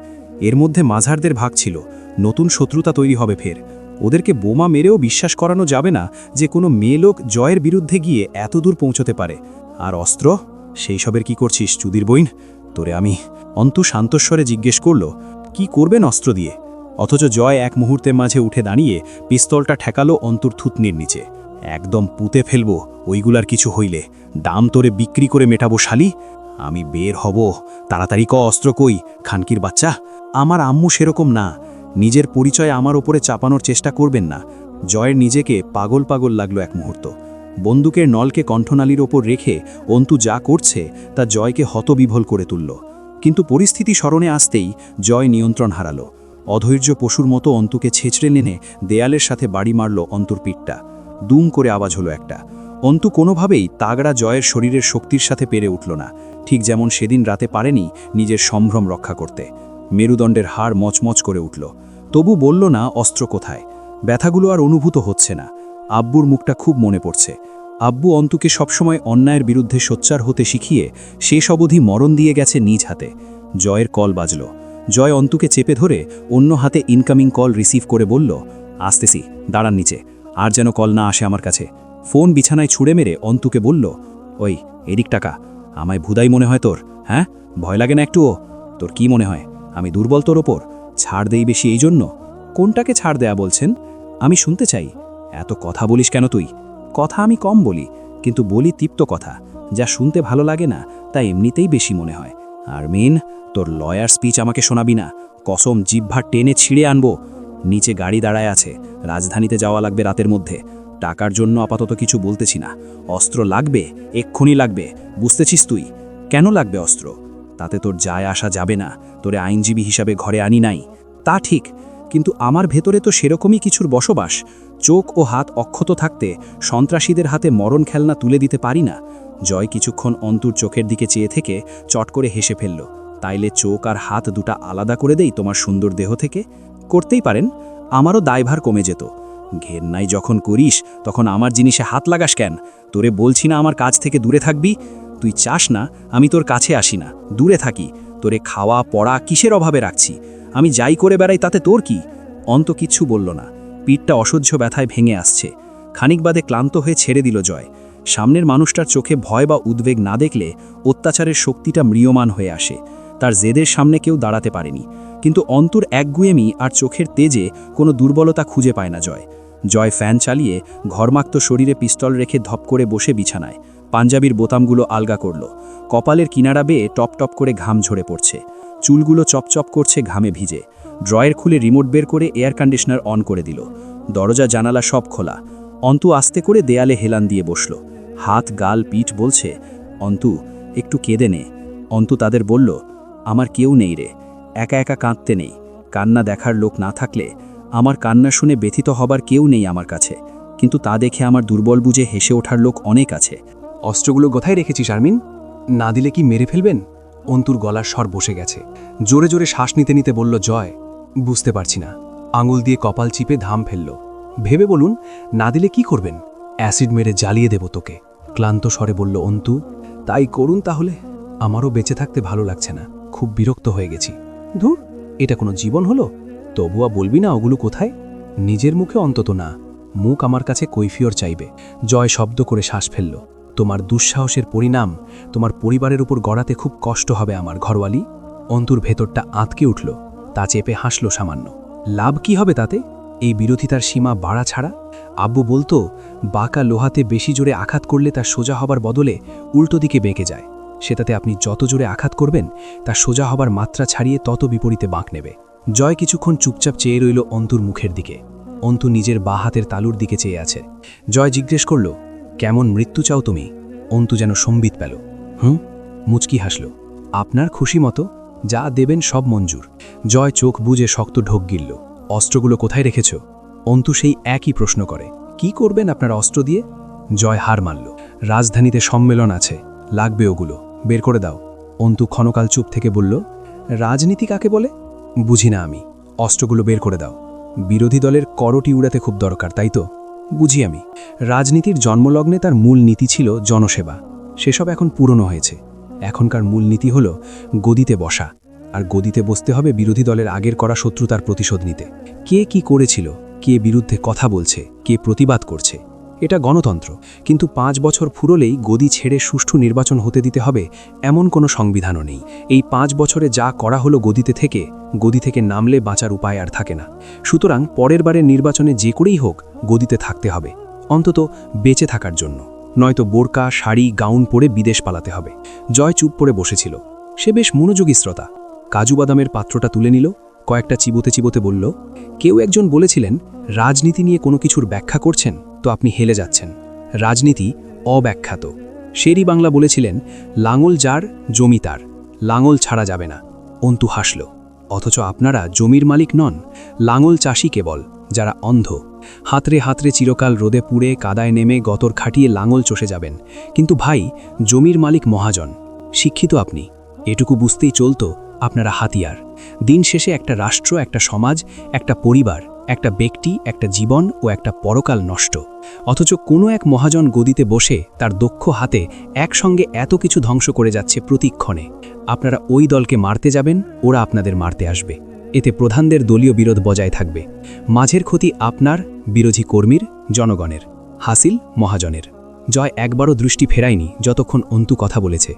এর মধ্যে মাঝারদের ভাগ ছিল, নতুন শত্রুতা তৈরি হবে ফের। ওদেরকে বোমা মেরেও বিশ্বাস করানো যাবে না যে কোনো মেয়ে লোক জয়ের বিরুদ্ধে গিয়ে এত দূর পৌঁছতে পারে। আর অস্ত্র, সেই সবের কি করছিস চুদির বইন? তোরে আমি। অন্তু শান্তস্বরে জিজ্ঞেস করল, কি করবেন অস্ত্র দিয়ে? অথচ জয় এক মুহূর্তের মাঝে উঠে দাঁড়িয়ে পিস্তলটা ঠেকালো অন্তুর থুতনির নিচে। একদম পুঁতে ফেলবো ওইগুলার কিছু হইলে, দাম তোরে বিক্রি করে মেটাবো শালি। আমি বের হব, তাড়াতাড়ি অস্ত্র কই খানকির বাচ্চা। আমার আম্মু সেরকম না, নিজের পরিচয় আমার ওপরে চাপানোর চেষ্টা করবেন না। জয়ের নিজেকে পাগল পাগল লাগলো এক মুহূর্ত। বন্দুকের নলকে কণ্ঠনালীর ওপর রেখে অন্তু যা করছে তা জয়কে হতবিভল করে তুলল। কিন্তু পরিস্থিতি স্মরণে আসতেই জয় নিয়ন্ত্রণ হারালো। অধৈর্য পশুর মতো অন্তুকে ছেঁচড়ে নেনে দেয়ালের সাথে বাড়ি মারল অন্তুর পিঠটা। দুম করে আওয়াজ হলো একটা। অন্তু কোনোভাবেই তাগড়া জয়ের শরীরের শক্তির সাথে পেরে উঠল না, ঠিক যেমন সেদিন রাতে পারেনি নিজের সম্ভ্রম রক্ষা করতে। মেরুদণ্ডের হাড় মচমচ করে উঠল, তবু বলল না অস্ত্র কোথায়। ব্যথাগুলো আর অনুভূত হচ্ছে না। আব্বুর মুখটা খুব মনে পড়ছে। আব্বু অন্তুকে সবসময় অন্যায়ের বিরুদ্ধে সোচ্চার হতে শিখিয়ে শেষ অবধি মরণ দিয়ে গেছে নিজ হাতে। জয়ের কল বাজল। জয় অন্তুকে চেপে ধরে অন্য হাতে ইনকামিং কল রিসিভ করে বলল, আসতেছি, দাঁড়ান নিচে, আর যেন কল না আসে আমার কাছে। ফোন বিছানায় ছুঁড়ে মেরে অন্তুকে বলল, ওই এদিক টাকা, আমায় ভুদাই মনে হয় তোর? হ্যাঁ, ভয় লাগে না একটুও? তোর কি মনে হয় আমি দুর্বল তোর ওপর? ছাড় দেই বেশি এই জন্য? কোনটাকে ছাড় দেয়া বলছেন? আমি শুনতে চাই। এত কথা বলিস কেন তুই? কথা আমি কম বলি, কিন্তু বলি তিপ্ত কথা, যা শুনতে ভালো লাগে না তা এমনিতেই বেশি মনে হয়। আর মেন, তোর লয়ার স্পিচ আমাকে শোনাবি না, কসম জিহ্বা টেনে ছিঁড়ে আনবো। নিচে গাড়ি দাঁড়ায় আছে, রাজধানীতে যাওয়া লাগবে রাতের মধ্যে। টাকার জন্য আপাতত কিছু বলতেছি না, অস্ত্র লাগবে, এক্ষুনি লাগবে, বুঝতেছিস তুই? কেন লাগবে অস্ত্র? তাতে তোর যায় আসা যাবে না, তোরে আইনজীবী হিসাবে ঘরে আনি নাই। তা ঠিক, কিন্তু আমার ভেতরে তো সেরকমই কিছুর বসবাস। চোখ ও হাত অক্ষত থাকতে সন্ত্রাসীদের হাতে মরণ খেলনা তুলে দিতে পারি না। জয় কিছুক্ষণ অন্তুর চোখের দিকে চেয়ে থেকে চট করে হেসে ফেলল। তাইলে চোখ আর হাত দুটা আলাদা করে দেই তোমার সুন্দর দেহ থেকে? করতেই পারেন, আমারও দায়ভার কমে যেত। ঘেন্নাই যখন করিস তখন আমার জিনিসে হাত লাগাস কেন? তোরে বলছি না আমার কাছ থেকে দূরে থাকবি? তুই চাস না আমি তোর কাছে আসি না, দূরে থাকি। তোরে খাওয়া পড়া কিসের অভাবে রাখছি? আমি যাই করে বেড়াই তাতে তোর কি? অন্ত কিচ্ছু বলল না। পিঠটা অসহ্য ব্যথায় ভেঙে আসছে। খানিক বাদে ক্লান্ত হয়ে ছেড়ে দিল জয়। সামনের মানুষটার চোখে ভয় বা উদ্বেগ না দেখলে অত্যাচারের শক্তিটা ম্রিয়মান হয়ে আসে। তার জেদের সামনে কেউ দাঁড়াতে পারেনি, কিন্তু অন্তর একগুয়েমি আর চোখের তেজে কোনো দুর্বলতা খুঁজে পায় না জয়। জয় ফ্যান চালিয়ে ঘরমাক্ত শরীরে পিস্তল রেখে ধপ করে বসে বিছানায় পাঞ্জাবির বোতামগুলো আলগা করল। কপালের কিনারা বেয়ে টপ টপ করে ঘাম ঝরে পড়ছে, চুলগুলো চপচপ করছে ঘামে ভিজে। ড্রয়ার খুলে রিমোট বের করে এয়ার কন্ডিশনার অন করে দিল। দরজা জানালা সব খোলা। অন্তু আস্তে করে দেয়ালে হেলান দিয়ে বসল। হাত গাল পিঠ বলছে, অন্তু একটু কেঁদে নে। অন্তু তাদের বলল, আমার কেউ নেই রে, একা একা কাঁদতে নেই। কান্না দেখার লোক না থাকলে আমার কান্না শুনে ব্যথিত হবার কেউ নেই আমার কাছে, কিন্তু তা দেখে আমার দুর্বল বুঝে হেসে ওঠার লোক অনেক আছে। অস্ত্রগুলো কোথায় রেখেছিস আরমিন? না দিলে কি মেরে ফেলবেন? অন্তুর গলার স্বর বসে গেছে। জোরে জোরে শ্বাস নিতে নিতে বলল জয়, বুঝতে পারছি না। আঙুল দিয়ে কপাল চিপে ধাম ফেলল। ভেবে বলুন, না দিলে কি করবেন? অ্যাসিড মেরে জ্বালিয়ে দেব তোকে। ক্লান্ত স্বরে বলল অন্তু, তাই করুন তাহলে। আমারও বেঁচে থাকতে ভালো লাগছে না, খুব বিরক্ত হয়ে গেছি। ধুর, এটা কোনো জীবন হলো? তবুয়া বলবি না ওগুলো কোথায়? নিজের মুখে অন্তত না, মুখ আমার কাছে কৈফিয়র চাইবে। জয় শব্দ করে শ্বাস ফেলল। তোমার দুঃসাহসের পরিণাম তোমার পরিবারের উপর গড়াতে খুব কষ্ট হবে আমার ঘরওয়ালি। অন্তুর ভেতরটা আঁতকে উঠল, তা চেপে হাসল সামান্য। লাভ কি হবে তাতে? এই বিরোধিতার সীমা বাড়া ছাড়া। আব্বু বলতো, বাঁকা লোহাতে বেশি জোরে আঘাত করলে তা সোজা হবার বদলে উল্টো দিকে বেঁকে যায়। সেটাতে আপনি যত জোরে আঘাত করবেন তা সোজা হবার মাত্রা ছাড়িয়ে তত বিপরীতে বাঁক নেবে। জয় কিছুক্ষণ চুপচাপ চেয়ে রইল অন্তুর মুখের দিকে। অন্তু নিজের বাঁ হাতের তালুর দিকে চেয়ে আছে। জয় জিজ্ঞেস করল, কেমন মৃত্যু চাও তুমি? অন্তু যেন সম্বিত পেল। মুচকি হাসল। আপনার খুশি মতো, যা দেবেন সব মঞ্জুর। জয় চোখ বুজে শক্ত ঢোক গিলল। অস্ত্রগুলো কোথায় রেখেছ? অন্তু সেই একই প্রশ্ন করে। কি করবেন আপনার অস্ত্র দিয়ে? জয় হার মানল। রাজধানীতে সম্মেলন আছে, লাগবে ওগুলো, বের করে দাও। অন্তু ক্ষণকাল চুপ থেকে বলল, রাজনীতি কাকে বলে? বুঝি না আমি। অস্ত্রগুলো বের করে দাও। বিরোধী দলের করটি উড়াতে খুব দরকার, তাই তো? বুঝি আমি। রাজনীতির জন্মলগ্নে তার মূল নীতি ছিল জনসেবা। সেসব এখন পুরনো হয়েছে। এখনকার মূল নীতি হল গদিতে বসা, আর গদিতে বসতে হবে বিরোধী দলের আগের করা শত্রুতার প্রতিশোধ নিতে। কে কি করেছিল, কে বিরুদ্ধে কথা বলছে, কে প্রতিবাদ করছে, এটা গণতন্ত্র। কিন্তু 5 বছর ফুরলেই গদি ছেড়ে সুষ্ঠু নির্বাচন হতে দিতে হবে এমন কোনো সংবিধানও নেই। এই 5 বছরে যা করা হলো গদি থেকে নামলে বাঁচার উপায় আর থাকে না। সুতরাং পরের বারের নির্বাচনে যে করেই হোক গদিতে থাকতে হবে, অন্তত বেঁচে থাকার জন্য। নয়তো বোরকা, শাড়ি, গাউন পরে বিদেশ পালাতে হবে। জয় চুপ করে বসেছিল। সে বেশ মনোযোগী শ্রোতা। কাজু বাদামের পাত্রটা তুলে নিল, কয়েকটা চিবোতে চিবোতে বলল, কেউ একজন বলেছিলেন, রাজনীতি নিয়ে কোনো কিছুর ব্যাখ্যা করছেন তো আপনি হেলে যাচ্ছেন। রাজনীতি অব্যাখ্যাত। শেরি বাংলা বলেছিলেন, লাঙল যার জমি তার, লাঙল ছাড়া যাবে না। অন্তু হাসল। অথচ আপনারা জমির মালিক নন, লাঙল চাষি কেবল, যারা অন্ধ। হাতরে হাতরে চিরকাল রোদে পুড়ে কাদায় নেমে গতর খাটিয়ে লাঙল চষে যাবেন। কিন্তু ভাই, জমির মালিক মহাজন। শিক্ষিত আপনি, এটুকু বুঝতেই চলত আপনারা হাতিয়ার। দিন শেষে একটা রাষ্ট্র, একটা সমাজ, একটা পরিবার, একটা ব্যক্তি, একটা জীবন ও একটা পরকাল নষ্ট। অথচ কোনো এক মহাজন গদিতে বসে তার দক্ষ হাতে একসঙ্গে এত কিছু ধ্বংস করে যাচ্ছে প্রতিক্ষণে। আপনারা ওই দলকে মারতে যাবেন, ওরা আপনাদের মারতে আসবে। এতে প্রধানদের দলীয় বিরোধ বজায় থাকবে। মাঝের ক্ষতি আপনার, বিরোধী কর্মীর, জনগণের। হাসিল মহাজনের। জয় একবারও দৃষ্টি ফেরায়নি যতক্ষণ অন্তু কথা বলেছে।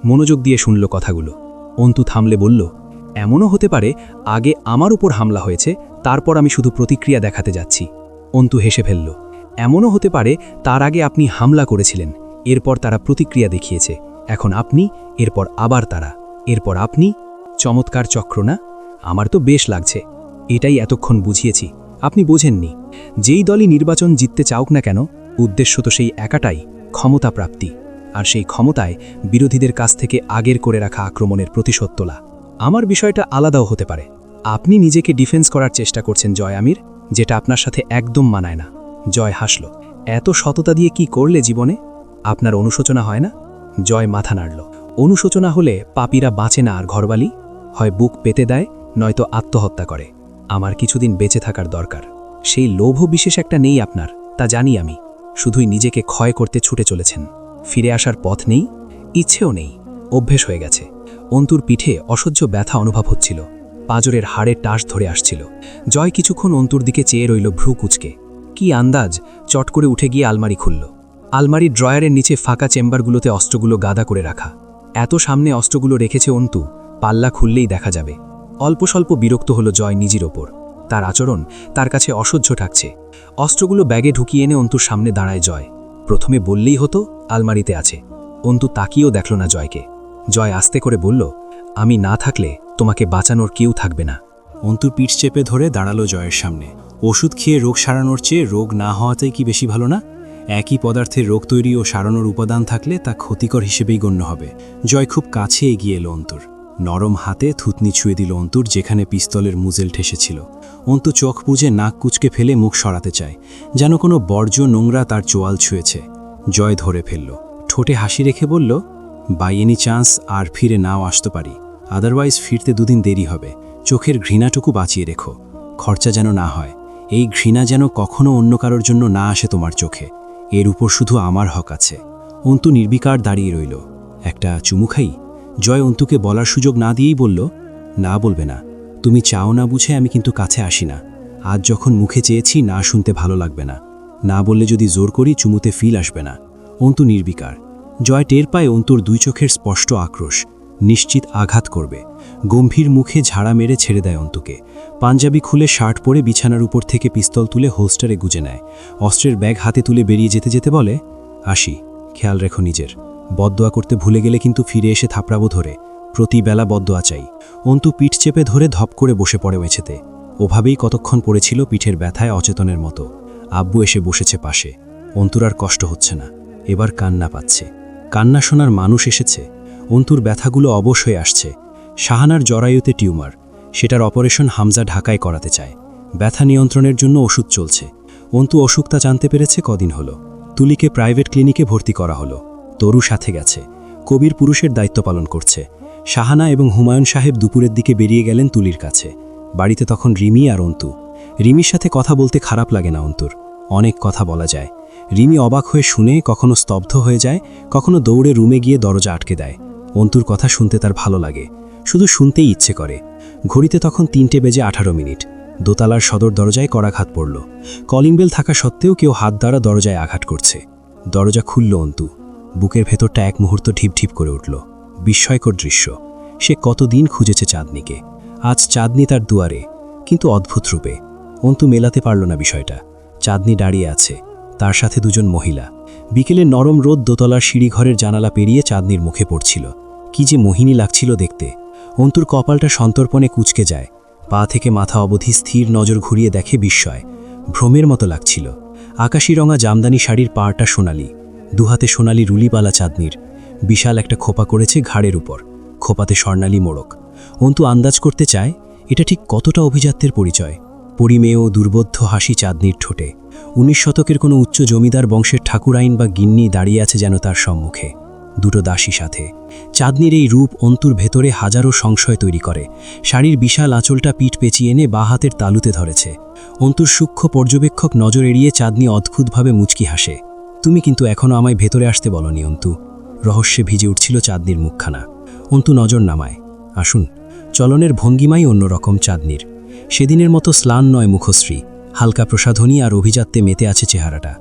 মনোযোগ দিয়ে শুনল কথাগুলো। অন্তু থামলে বলল, এমনও হতে পারে আগে আমার উপর হামলা হয়েছে, তারপর আমি শুধু প্রতিক্রিয়া দেখাতে যাচ্ছি। অন্তু হেসে ফেলল। এমনও হতে পারে তার আগে আপনি হামলা করেছিলেন, এরপর তারা প্রতিক্রিয়া দেখিয়েছে। এখন আপনি, এরপর আবার তারা, এরপর আপনি। চমৎকার চক্র না? আমার তো বেশ লাগছে। এটাই এতক্ষণ বুঝিয়েছি, আপনি বোঝেননি। যেই দলই নির্বাচন জিততে চাওক না কেন, উদ্দেশ্য তো সেই একাটাই, ক্ষমতা প্রাপ্তি। আর সেই ক্ষমতায় বিরোধীদের কাছ থেকে আগের করে রাখা আক্রমণের প্রতিশোধ তোলা। আমার বিষয়টা আলাদাও হতে পারে। আপনি নিজেকে ডিফেন্স করার চেষ্টা করছেন জয় আমির, যেটা আপনার সাথে একদম মানায় না। জয় হাসল। এত সততা দিয়ে কি করলে জীবনে? আপনার অনুশোচনা হয় না? জয় মাথা নাড়ল। অনুশোচনা হলে পাপীরা বাঁচে না আর ঘরবালি, হয় বুক পেতে দেয়, নয়তো আত্মহত্যা করে। আমার কিছুদিন বেঁচে থাকার দরকার। সেই লোভ বিশেষ একটা নেই আপনার, তা জানি আমি। শুধুই নিজেকে ক্ষয় করতে ছুটে চলেছেন। ফিরে আসার পথ নেই, ইচ্ছেও নেই, অভ্যেস হয়ে গেছে। অন্তুর পিঠে অসহ্য ব্যথা অনুভব হচ্ছিল। পাঁজরের হাড়ে টাস ধরে আসছিল। জয় কিছুক্ষণ অন্তুর দিকে চেয়ে রইল ভ্রু কুচকে। কি আন্দাজ, চট করে উঠে গিয়ে আলমারি খুলল। আলমারির ড্রয়ারের নিচে ফাঁকা চেম্বারগুলোতে অস্ত্রগুলো গাদা করে রাখা। এত সামনে অস্ত্রগুলো রেখেছে অন্তু, পাল্লা খুললেই দেখা যাবে। অল্প স্বল্প বিরক্ত হলো জয় নিজের ওপর। তার আচরণ তার কাছে অসহ্য ঠাকছে। অস্ত্রগুলো ব্যাগে ঢুকিয়ে এনে অন্তুর সামনে দাঁড়ায় জয়। প্রথমে বললেই হতো আলমারিতে আছে। অন্তু তাকিয়েও দেখল না জয়কে। জয় আস্তে করে বলল, আমি না থাকলে তোমাকে বাঁচানোর কেউ থাকবে না। অন্তুর পিঠ চেপে ধরে দাঁড়ালো জয়ের সামনে। ওষুধ খেয়ে রোগ সারানোর চেয়ে রোগ না হওয়াতেই কি বেশি ভালো না? একই পদার্থের রোগ তৈরি ও সারানোর উপাদান থাকলে তা ক্ষতিকর হিসেবেই গণ্য হবে। জয় খুব কাছে এগিয়ে এলো অন্তুর। নরম হাতে থুতনি ছুঁয়ে দিল অন্তুর যেখানে পিস্তলের মুজেল ঠেসেছিল। অন্তু চোখ বুজে নাক কুচকে ফেলে মুখ সরাতে চায়, যেন কোনো বর্জ্য নোংরা তার চোয়াল ছুঁয়েছে। জয় ধরে ফেলল, ঠোঁটে হাসি রেখে বলল, বাই এনি চান্স আর ফিরে নাও আসতে পারি। আদারওয়াইজ ফিরতে 2 দিন দেরি হবে। চোখের ঘৃণাটুকু বাঁচিয়ে রেখো, খরচা যেন না হয়। এই ঘৃণা যেন কখনো অন্য কারোর জন্য না আসে তোমার চোখে। এর উপর শুধু আমার হক আছে। অন্তু নির্বিকার দাঁড়িয়ে রইল। একটা চুমু খাই? জয় অন্তুকে বলার সুযোগ না দিয়েই বলল, না বলবে না। তুমি চাও না বুঝে আমি কিন্তু কাছে আসি না। আজ যখন মুখে চেয়েছি, না শুনতে ভালো লাগবে না। না বললে যদি জোর করি চুমুতে ফিল আসবে না। অন্তু নির্বিকার। জয় টের পায় অন্তুর 2 চোখের স্পষ্ট আক্রোশ, নিশ্চিত আঘাত করবে। গম্ভীর মুখে ঝাড়া মেরে ছেড়ে দেয় অন্তুকে। পাঞ্জাবি খুলে শার্ট পরে বিছানার উপর থেকে পিস্তল তুলে হোস্টারে গুজে নেয়। অস্ত্রের ব্যাগ হাতে তুলে বেরিয়ে যেতে যেতে বলে, আসি, খেয়াল রেখো নিজের। বদদোয়া করতে ভুলে গেলে কিন্তু ফিরে এসে থাপড়াবো ধরে। প্রতিবেলা বদদোয়া চাই। অন্তু পিঠ চেপে ধরে ধপ করে বসে পড়ে মেঝেতে। ওভাবেই কতক্ষণ পড়েছিল পিঠের ব্যথায় অচেতনের মতো। আব্বু এসে বসেছে পাশে। অন্তুর আর কষ্ট হচ্ছে না, এবার কান্না পাচ্ছে। কান্না শোনার মানুষ এসেছে। অন্তুর ব্যথাগুলো অবশ হয়ে আসছে। শাহানার জরায়ুতে টিউমার, সেটার অপারেশন হামজা ঢাকায় করাতে চায়। ব্যথা নিয়ন্ত্রণের জন্য ওষুধ চলছে। অন্তু অসুখটা জানতে পেরেছে কদিন হলো। তুলিকে প্রাইভেট ক্লিনিকে ভর্তি করা হলো। তরু সাথে গেছে। কবির পুরুষের দায়িত্ব পালন করছে। শাহানা এবং হুমায়ুন সাহেব দুপুরের দিকে বেরিয়ে গেলেন তুলির কাছে। বাড়িতে তখন রিমি আর অন্তু। রিমির সাথে কথা বলতে খারাপ লাগে না অন্তুর, অনেক কথা বলা যায়। রিমি অবাক হয়ে শুনে, কখনো স্তব্ধ হয়ে যায়, কখনো দৌড়ে রুমে গিয়ে দরজা আটকে দেয়। অন্তুর কথা শুনতে তার ভালো লাগে, শুধু শুনতেই ইচ্ছে করে। ঘড়িতে তখন 3:18। দোতলার সদর দরজায় করাঘাত পড়ল। কলিং বেল থাকা সত্ত্বেও কেউ হাত দ্বারা দরজায় আঘাত করছে। দরজা খুলল অন্তু। বুকের ভেতরটা এক মুহূর্ত ঢিপ ঢিপ করে উঠল। বিস্ময়কর দৃশ্য। সে কতদিন খুঁজেছে চাঁদনিকে। আজ চাঁদনি তার দুয়ারে, কিন্তু অদ্ভুত রূপে। অন্তু মেলাতে পারল না বিষয়টা। চাঁদনি দাঁড়িয়ে আছে, তার সাথে 2 জন মহিলা। বিকেলে নরম রোদ দোতলার সিঁড়িঘরের জানালা পেরিয়ে চাঁদনির মুখে পড়ছিল। কি যে মোহিনী লাগছিল দেখতে। অন্তুর কপালটা সন্তর্পণে কুঁচকে যায়। পা থেকে মাথা অবধি স্থির নজর ঘুরিয়ে দেখে বিস্ময়। ভ্রমের মতো লাগছিল। আকাশি রঙা জামদানি শাড়ির পাড়টা সোনালি, দুহাতে সোনালি রুলিপালা চাঁদনির। বিশাল একটা খোপা করেছে ঘাড়ের উপর, খোপাতে স্বর্ণালী মোড়ক। অন্তু আন্দাজ করতে চায় এটা ঠিক কতটা অভিজাত্যের পরিচয়। পরিমেয় ও দুর্বোধ্য হাসি চাঁদনির ঠোঁটে। 19 শতকের কোনো উচ্চ জমিদার বংশের ঠাকুরাইন বা গিন্নি দাঁড়িয়ে আছে যেন তার সম্মুখে, 2টো দাসী সাথে। চাঁদনির এই রূপ অন্তুর ভেতরে হাজারো সংশয় তৈরি করে। শাড়ির বিশাল আঁচলটা পিঠ পেঁচিয়ে এনে বাঁ হাতের তালুতে ধরেছে। অন্তুর সূক্ষ্ম পর্যবেক্ষক নজর এড়িয়ে চাঁদনি অদ্ভুতভাবে মুচকি হাসে। তুমি কিন্তু এখনও আমায় ভেতরে আসতে বলনি অন্তু। রহস্যে ভিজে উঠছিল চাঁদনির মুখখানা। অন্তু নজর নামায়। আসুন। চলনের ভঙ্গিমাই অন্যরকম চাঁদনির। সেদিনের মতো স্লান নয় মুখশ্রী, হালকা প্রসাধনী আর অভিজাত্যে মেতে আছে চেহারাটা।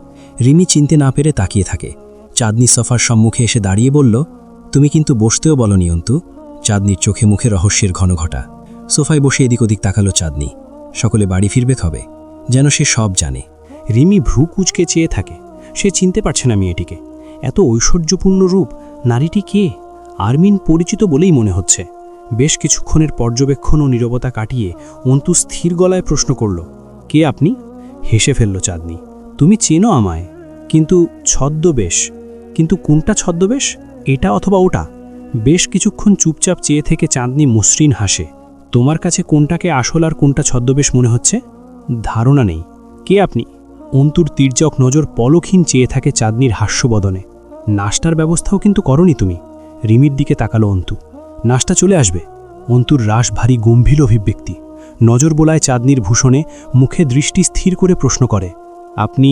রিমি চিনতে না পেরে তাকিয়ে থাকে। চাঁদনি সোফার সম্মুখে এসে দাঁড়িয়ে বলল, তুমি কিন্তু বসতেও বলনি অন্তু। চাঁদনির চোখে মুখে রহস্যের ঘনঘটা। সোফায় বসে এদিক ওদিক তাকালো চাঁদনি। সকলে বাড়ি ফিরবে কবে, যেন সে সব জানে। রিমি ভ্রু কুঁচকে চেয়ে থাকে। সে চিনতে পারছে না মেয়েটিকে। এত ঐশ্বর্যপূর্ণ রূপ। নারীটি কে? আরমিন পরিচিত বলেই মনে হচ্ছে। বেশ কিছুক্ষণের পর্যবেক্ষণ ও নীরবতা কাটিয়ে অন্তু স্থির গলায় প্রশ্ন করল, কে আপনি? হেসে ফেলল চাঁদনি। তুমি চেনো আমায়, কিন্তু ছদ্মবেশ। কিন্তু কোনটা ছদ্মবেশ? এটা অথবা ওটা? বেশ কিছুক্ষণ চুপচাপ চেয়ে থেকে চাঁদনি মসৃণ হাসে। তোমার কাছে কোনটাকে আসল আর কোনটা ছদ্মবেশ মনে হচ্ছে? ধারণা নেই। কে আপনি? অন্তুর তির্যক নজর পলকহীন চেয়ে থাকে চাঁদনির হাস্যবদনে। নাস্তার ব্যবস্থাও কিন্তু করনি তুমি। রিমির দিকে তাকালো অন্তু। নাস্তা চলে আসবে। অন্তুর রাশ ভারী গম্ভীর অভিব্যক্তি। নজর বোলায় চাঁদনির ভূষণে, মুখে দৃষ্টি স্থির করে প্রশ্ন করে, আপনি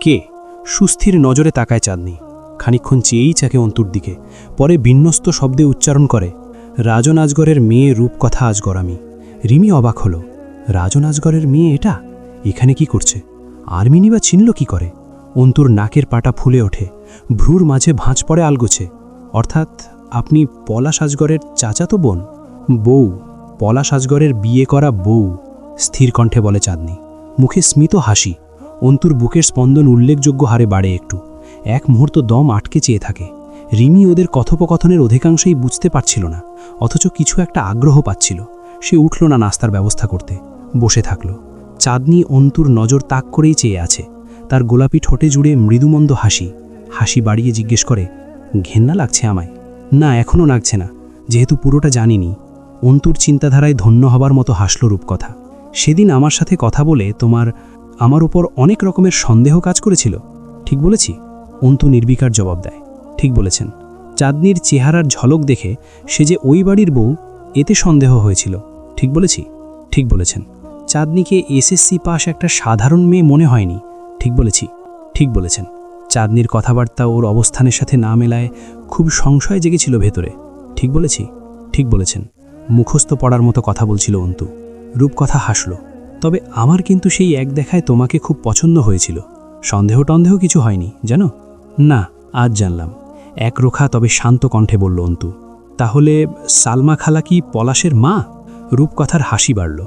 কে? সুস্থির নজরে তাকায় চাঁদনি। খানিকক্ষণ চেয়েই চাকে অন্তুর দিকে, পরে বিন্যস্ত শব্দে উচ্চারণ করে, রাজন আজগরের মেয়ে রূপকথা আজগর আমি। রিমি অবাক হল। রাজন আজগরের মেয়ে এটা এখানে কি করছে? আরমিনি বা চিনল কি করে? অন্তুর নাকের পাটা ফুলে ওঠে, ভ্রুর মাঝে ভাঁজ পড়ে আলগোছে। অর্থাৎ আপনি পলাশ আজগরের চাচাতো বোন? বউ, পলাশ আজগরের বিয়ে করা বউ, স্থির কণ্ঠে বলে চাঁদনি। মুখে স্মিত হাসি। অন্তুর বুকের স্পন্দন উল্লেখযোগ্য হারে বাড়ে একটু। এক মুহূর্ত দম আটকে চেয়ে থাকে। রিমি ওদের কথোপকথনের অধিকাংশই বুঝতে পারছিল না, অথচ কিছু একটা আগ্রহ পাচ্ছিল। সে উঠল না নাস্তার ব্যবস্থা করতে, বসে থাকল। চাঁদনি অন্তুর নজর তাক করেই চেয়ে আছে। তার গোলাপি ঠোঁটে জুড়ে মৃদুমন্দ হাসি। হাসি বাড়িয়ে জিজ্ঞেস করে, ঘেন্না লাগছে আমায়? না, এখনও লাগছে না, যেহেতু পুরোটা জানিনি। অন্তুর চিন্তাধারায় ধন্য হবার মতো হাসল রূপকথা। সেদিন আমার সাথে কথা বলে আমার উপর অনেক রকমের সন্দেহ কাজ করেছিল, ঠিক বলেছি? অন্তু নির্বিকার জবাব দেয়, ঠিক বলেছেন। চাঁদনির চেহারার ঝলক দেখে সে যে ওই বাড়ির বউ এতে সন্দেহ হয়েছিল। ঠিক বলেছি? ঠিক বলেছেন। চাঁদনিকে এসএসসি পাস একটা সাধারণ মেয়ে মনে হয়নি। ঠিক বলেছি? ঠিক বলেছেন। চাঁদনির কথাবার্তা ওর অবস্থানের সাথে না মেলায় খুব সংশয় জেগেছিল ভেতরে। ঠিক বলেছি? ঠিক বলেছেন। মুখস্থ পড়ার মতো কথা বলছিল অন্তু। রূপকথা হাসল। তবে আমার কিন্তু সেই এক দেখায় তোমাকে খুব পছন্দ হয়েছিল। সন্দেহ কিছু হয়নি জানো? না, আজ জানলাম। একরোখা তবে শান্ত কণ্ঠে বলল অন্তু। তাহলে সালমা খালা কি পলাশের মা? রূপকথার হাসি বাড়ল।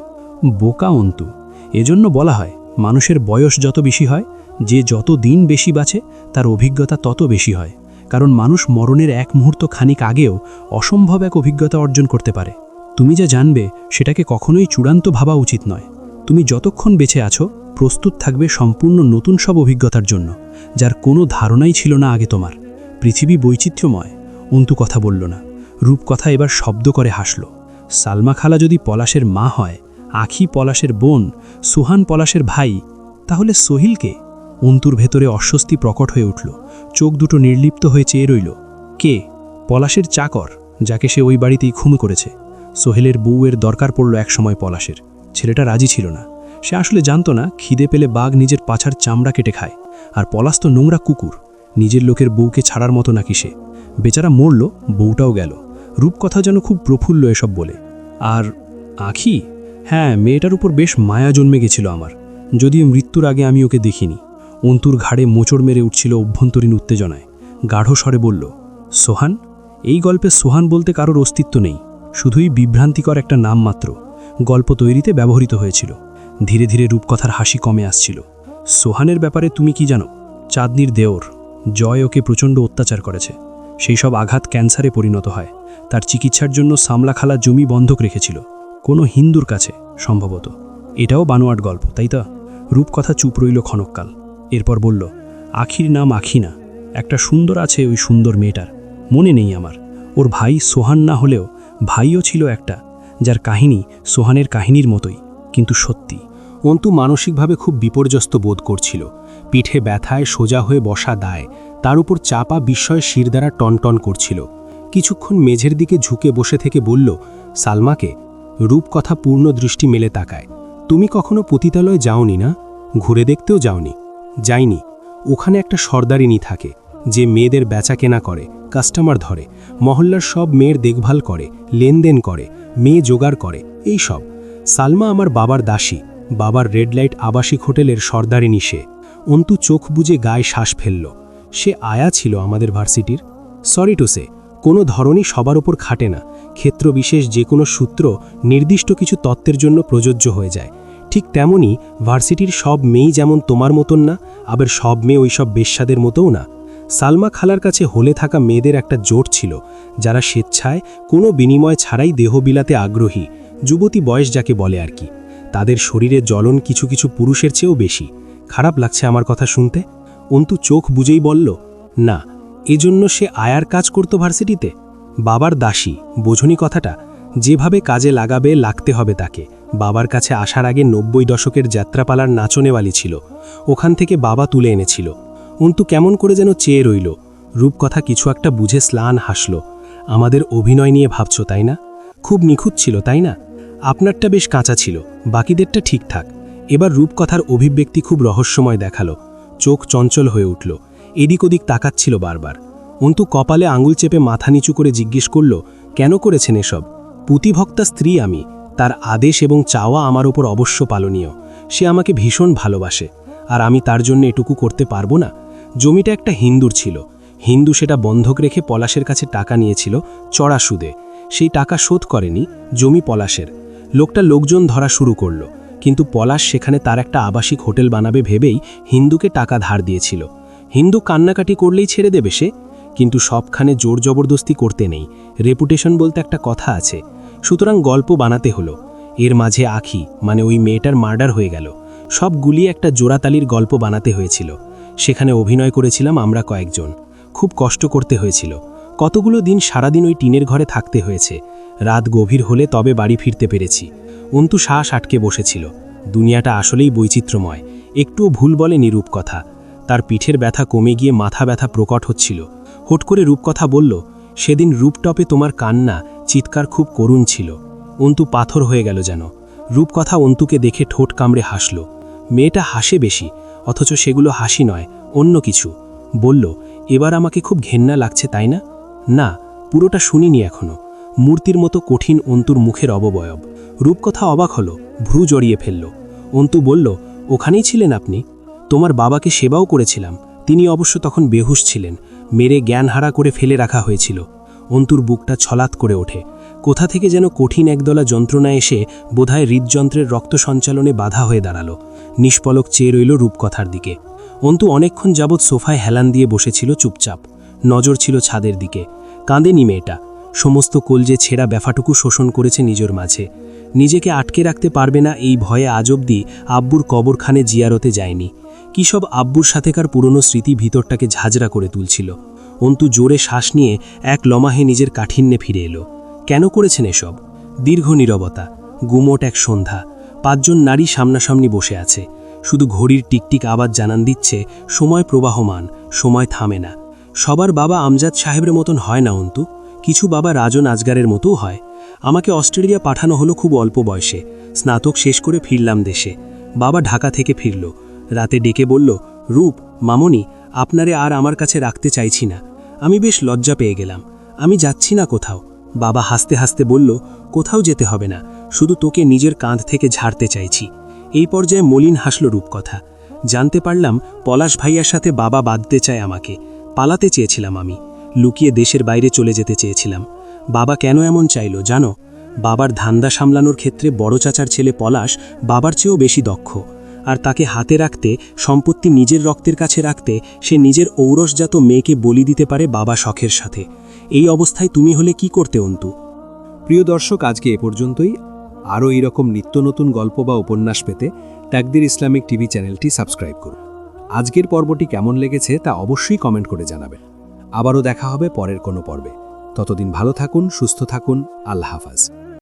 বোকা অন্তু। এজন্য বলা হয় মানুষের বয়স যত বেশি হয়, যে যত দিন বেশি বাঁচে তার অভিজ্ঞতা তত বেশি হয়। কারণ মানুষ মরণের এক মুহূর্ত খানিক আগেও অসম্ভব এক অভিজ্ঞতা অর্জন করতে পারে। তুমি যা জানবে সেটাকে কখনোই চূড়ান্ত ভাবা উচিত নয়। তুমি যতক্ষণ বেঁচে আছো প্রস্তুত থাকবে সম্পূর্ণ নতুন সব অভিজ্ঞতার জন্য, যার কোনো ধারণাই ছিল না আগে তোমার। পৃথিবী বৈচিত্র্যময়। অন্তু কথা বলল না। রূপকথা এবার শব্দ করে হাসল। সালমা খালা যদি পলাশের মা হয়, আখি পলাশের বোন, সুহান পলাশের ভাই, তাহলে সোহিলকে? অন্তুর ভেতরে অস্বস্তি প্রকট হয়ে উঠল। চোখ দুটো নির্লিপ্ত হয়ে চেয়ে রইল। কে? পলাশের চাকর, যাকে সে ওই বাড়িতেই খুন করেছে। সোহেলের বউয়ের দরকার পড়ল একসময় পলাশের। ছেলেটা রাজি ছিল না। সে আসলে জানত না খিদে পেলে বাঘ নিজের পাছার চামড়া কেটে খায়, আর পলাশ তো নোংরা কুকুর। নিজের লোকের বউকে ছাড়ার মতো নাকি সে? বেচারা মরল, বউটাও গেল। রূপকথা যেন খুব প্রফুল্ল এসব বলে। আর আখি? হ্যাঁ, মেয়েটার উপর বেশ মায়া জন্মে গেছিল আমার, যদিও মৃত্যুর আগে আমি ওকে দেখিনি। অন্তুর ঘাড়ে মোচড় মেরে উঠছিল অভ্যন্তরীণ উত্তেজনায়। গাঢ় স্বরে বলল, সোহান? এই গল্পে সোহান বলতে কারোর অস্তিত্ব নেই, শুধুই বিভ্রান্তিকর একটা নাম মাত্র। গল্প তৈরিতে ব্যবহৃত হয়েছিল। ধীরে ধীরে রূপকথার হাসি কমে আসছিল। সোহানের ব্যাপারে তুমি কি জানো? চাঁদনির দেওর জয় ওকে প্রচণ্ড অত্যাচার করেছে। সেই সব আঘাত ক্যান্সারে পরিণত হয়। তার চিকিৎসার জন্য সামলা খালা জমি বন্ধক রেখেছিল, কোনো হিন্দুর কাছে সম্ভবত। এটাও বানোয়াট গল্প, তাই তো? রূপকথা চুপ রইল ক্ষণকাল। এরপর বলল, আখির নাম আখি না, একটা সুন্দর আছে ওই সুন্দর মেয়েটার, মনে নেই আমার। ওর ভাই সোহান না হলেও ভাইও ছিল একটা, যার কাহিনী সোহানের কাহিনীর মতোই, কিন্তু সত্যি। অন্তু মানসিকভাবে খুব বিপর্যস্ত বোধ করছিল। পিঠে ব্যথায় সোজা হয়ে বসা দায়, তার উপর চাপা বিস্ময় শিরদাঁড়া টনটন করছিল। কিছুক্ষণ মেঝের দিকে ঝুঁকে বসে থেকে বলল, সালমাকে। রূপকথা পূর্ণ দৃষ্টি মেলে তাকায়। তুমি কখনো পতিতালয় যাওনি না? ঘুরে দেখতেও যাওনি? যাইনি। ওখানে একটা সর্দারিনী থাকে, যে মেয়েদের বেচা কেনা করে, কাস্টমার ধরে, মহল্লার সব মেয়ের দেখভাল করে, লেনদেন করে, মেয়ে জোগাড় করে, এই সব। সালমা আমার বাবার দাসী, বাবার রেড লাইট আবাসিক হোটেলের সর্দারিনী সে। অন্তু চোখ বুজে গায়ে শ্বাস ফেলল। সে আয়া ছিল আমাদের ভার্সিটির। সরি টু সে, কোনো ধরনই সবার ওপর খাটে না। ক্ষেত্রবিশেষ যে কোনো সূত্র নির্দিষ্ট কিছু তত্ত্বের জন্য প্রযোজ্য হয়ে যায়। ঠিক তেমনি ভার্সিটির সব মেয়েই যেমন তোমার মতন না, আবার সব মেয়ে ওই সব বেশ্যাদের মতোও না। সালমা খালার কাছে হলে থাকা মেয়েদের একটা জোট ছিল, যারা স্বেচ্ছায় কোনো বিনিময় ছাড়াই দেহ বিলাতে আগ্রহী, যুবতী বয়স যাকে বলে আর কি। তাদের শরীরে জ্বলন কিছু কিছু পুরুষের চেয়েও বেশি। খারাপ লাগছে আমার কথা শুনতে? অন্তু চোখ বুঝেই বলল, না। এজন্য সে আয়ার কাজ করত ভার্সিটিতে? বাবার দাসী, বোঝনি কথাটা? যেভাবে কাজে লাগাবে লাগতে হবে তাকে। বাবার কাছে আসার আগে ৯০ দশকের যাত্রাপালার নাচনেওয়ালি ছিল, ওখান থেকে বাবা তুলে এনেছিল। অন্তু কেমন করে যেন চেয়ে রইল। রূপকথা কিছু একটা বুঝে স্লান হাসল। আমাদের অভিনয় নিয়ে ভাবছ তাই না? খুব নিখুঁত ছিল তাই না? আপনারটা বেশ কাঁচা ছিল, বাকিদেরটা ঠিকঠাক। এবার রূপকথার অভিব্যক্তি খুব রহস্যময় দেখালো। চোখ চঞ্চল হয়ে উঠল, এদিক ওদিক তাকাচ্ছিল বারবার। অন্তু কপালে আঙুল চেপে মাথা নিচু করে জিজ্ঞেস করল, কেন করেছেন এসব? পুতিভক্তা স্ত্রী আমি, তার আদেশ এবং চাওয়া আমার ওপর অবশ্য পালনীয়। সে আমাকে ভীষণ ভালোবাসে, আর আমি তার জন্য এটুকু করতে পারবো না? জমিটা একটা হিন্দুর ছিল, হিন্দু সেটা বন্ধক রেখে পলাশের কাছে টাকা নিয়েছিল চড়া সুদে। সেই টাকা শোধ করেনি, জমি পলাশের। লোকটা লোকজন ধরা শুরু করল, কিন্তু পলাশ সেখানে তার একটা আবাসিক হোটেল বানাবে ভেবেই হিন্দুকে টাকা ধার দিয়েছিল। হিন্দু কান্নাকাটি করলেই ছেড়ে দেবে সে, কিন্তু সবখানে জোর জবরদস্তি করতে নেই, রেপুটেশন বলতে একটা কথা আছে। সুতরাং গল্প বানাতে হলো। এর মাঝে আখি মানে ওই মেয়েটার মার্ডার হয়ে গেল। সব গুলিয়ে একটা জোড়াতালির গল্প বানাতে হয়েছিল। সেখানে অভিনয় করেছিলাম আমরা কয়েকজন। খুব কষ্ট করতে হয়েছিল। কতগুলো দিন সারাদিন ওই টিনের ঘরে থাকতে হয়েছে। রাত গভীর হলে তবে বাড়ি ফিরতে পেরেছি। অন্তু শ্বাস আটকে বসেছিল। দুনিয়াটা আসলেই বৈচিত্র্যময়। একটুও ভুল বলেনি রূপকথা। তার পিঠের ব্যথা কমে গিয়ে মাথা ব্যথা প্রকট হচ্ছিল। হুট করে রূপকথা বলল, সেদিন রূপটপে তোমার কান্না চিৎকার খুব করুণ ছিল। অন্তু পাথর হয়ে গেল যেন। রূপকথা অন্তুকে দেখে ঠোঁট কামড়ে হাসল। মেয়েটা হাসে বেশি, অথচ সেগুলো হাসি নয়, অন্য কিছু। বলল, এবার আমাকে খুব ঘেন্না লাগছে তাই না? না, পুরোটা শুনিনি এখনো। মূর্তির মতো কঠিন অন্তুর মুখের অবয়ব। রূপকথা অবাক হলো, ভ্রু জড়িয়ে ফেলল। অন্তু বলল, ওখানেই ছিলেন আপনি? তোমার বাবাকে সেবাও করেছিলাম, তিনি অবশ্য তখন বেহুশ ছিলেন, মেরে জ্ঞানহারা করে ফেলে রাখা হয়েছিল। অন্তুর বুকটা ছলাৎ করে ওঠে। কোথা থেকে যেন কঠিন একদলা যন্ত্রণা এসে বোধহয় হৃদযন্ত্রের রক্ত সঞ্চালনে বাধা হয়ে দাঁড়ালো। নিষ্পলক চেয়ে রইল রূপকথার দিকে। অন্তু অনেকক্ষণ যাবৎ সোফায় হেলান দিয়ে বসেছিল চুপচাপ। নজর ছিল ছাদের দিকে। কাঁদেনি মেয়েটা, সমস্ত কলজে ছেঁড়া ব্যাফাটুকু শোষণ করেছে নিজের মাঝে। নিজেকে আটকে রাখতে পারবে না এই ভয়ে আজ অবধি আব্বুর কবরখানে জিয়ারতে যায়নি। কী সব আব্বুর সাথেকার পুরনো স্মৃতি ভিতরটাকে ঝাঁঝরা করে তুলছিল। অন্তু জোরে শ্বাস নিয়ে এক লমাহে নিজের কাঠিন্যে ফিরে এলো। কেন করেছেন এসব? দীর্ঘ নীরবতা, গুমোট এক সন্ধ্যা। 5 জন নারী সামনাসামনি বসে আছে। শুধু ঘড়ির টিকটিক আওয়াজ জানান দিচ্ছে সময় প্রবাহমান, সময় থামে না। সবার বাবা আমজাদ সাহেবের মতন হয় না অন্তু, কিছু বাবা রাজন আজগারের মতোও হয়। আমাকে অস্ট্রেলিয়া পাঠানো হলো খুব অল্প বয়সে, স্নাতক শেষ করে ফিরলাম দেশে। বাবা ঢাকা থেকে ফিরল, রাতে ডেকে বলল, রূপ, মামনি, আপনারে আর আমার কাছে রাখতে চাইছি না। আমি বেশ লজ্জা পেয়ে গেলাম। আমি যাচ্ছি না কোথাও। বাবা হাসতে হাসতে বলল, কোথাও যেতে হবে না, শুধু তোকে নিজের কাঁধ থেকে ঝাড়তে চাইছি। এই পর্যায়ে মলিন হাসল রূপকথা। জানতে পারলাম পলাশ ভাইয়ার সাথে বাবা বাঁধতে চায় আমাকে। পালাতে চেয়েছিলাম আমি, লুকিয়ে দেশের বাইরে চলে যেতে চেয়েছিলাম। বাবা কেন এমন চাইল জানো? বাবার ধান্দা সামলানোর ক্ষেত্রে বড় চাচার ছেলে পলাশ বাবার চেয়েও বেশি দক্ষ, আর তাকে হাতে রাখতে, সম্পত্তি নিজের রক্তের কাছে রাখতে সে নিজের ঔরসজাত মেয়েকে বলি দিতে পারে বাবা শখের সাথে। এই অবস্থায় তুমি হলে কি করতে অন্তু? প্রিয় দর্শক, আজকে এ পর্যন্তই। আরও এইরকম নিত্য নতুন গল্প বা উপন্যাস পেতে তাকদির ইসলামিক টিভি চ্যানেলটি সাবস্ক্রাইব করুন। আজকের পর্বটি কেমন লেগেছে তা অবশ্যই কমেন্ট করে জানাবেন। আবারও দেখা হবে পরের কোনো পর্বে। ততদিন ভালো থাকুন, সুস্থ থাকুন। আল্লাহ হাফাজ।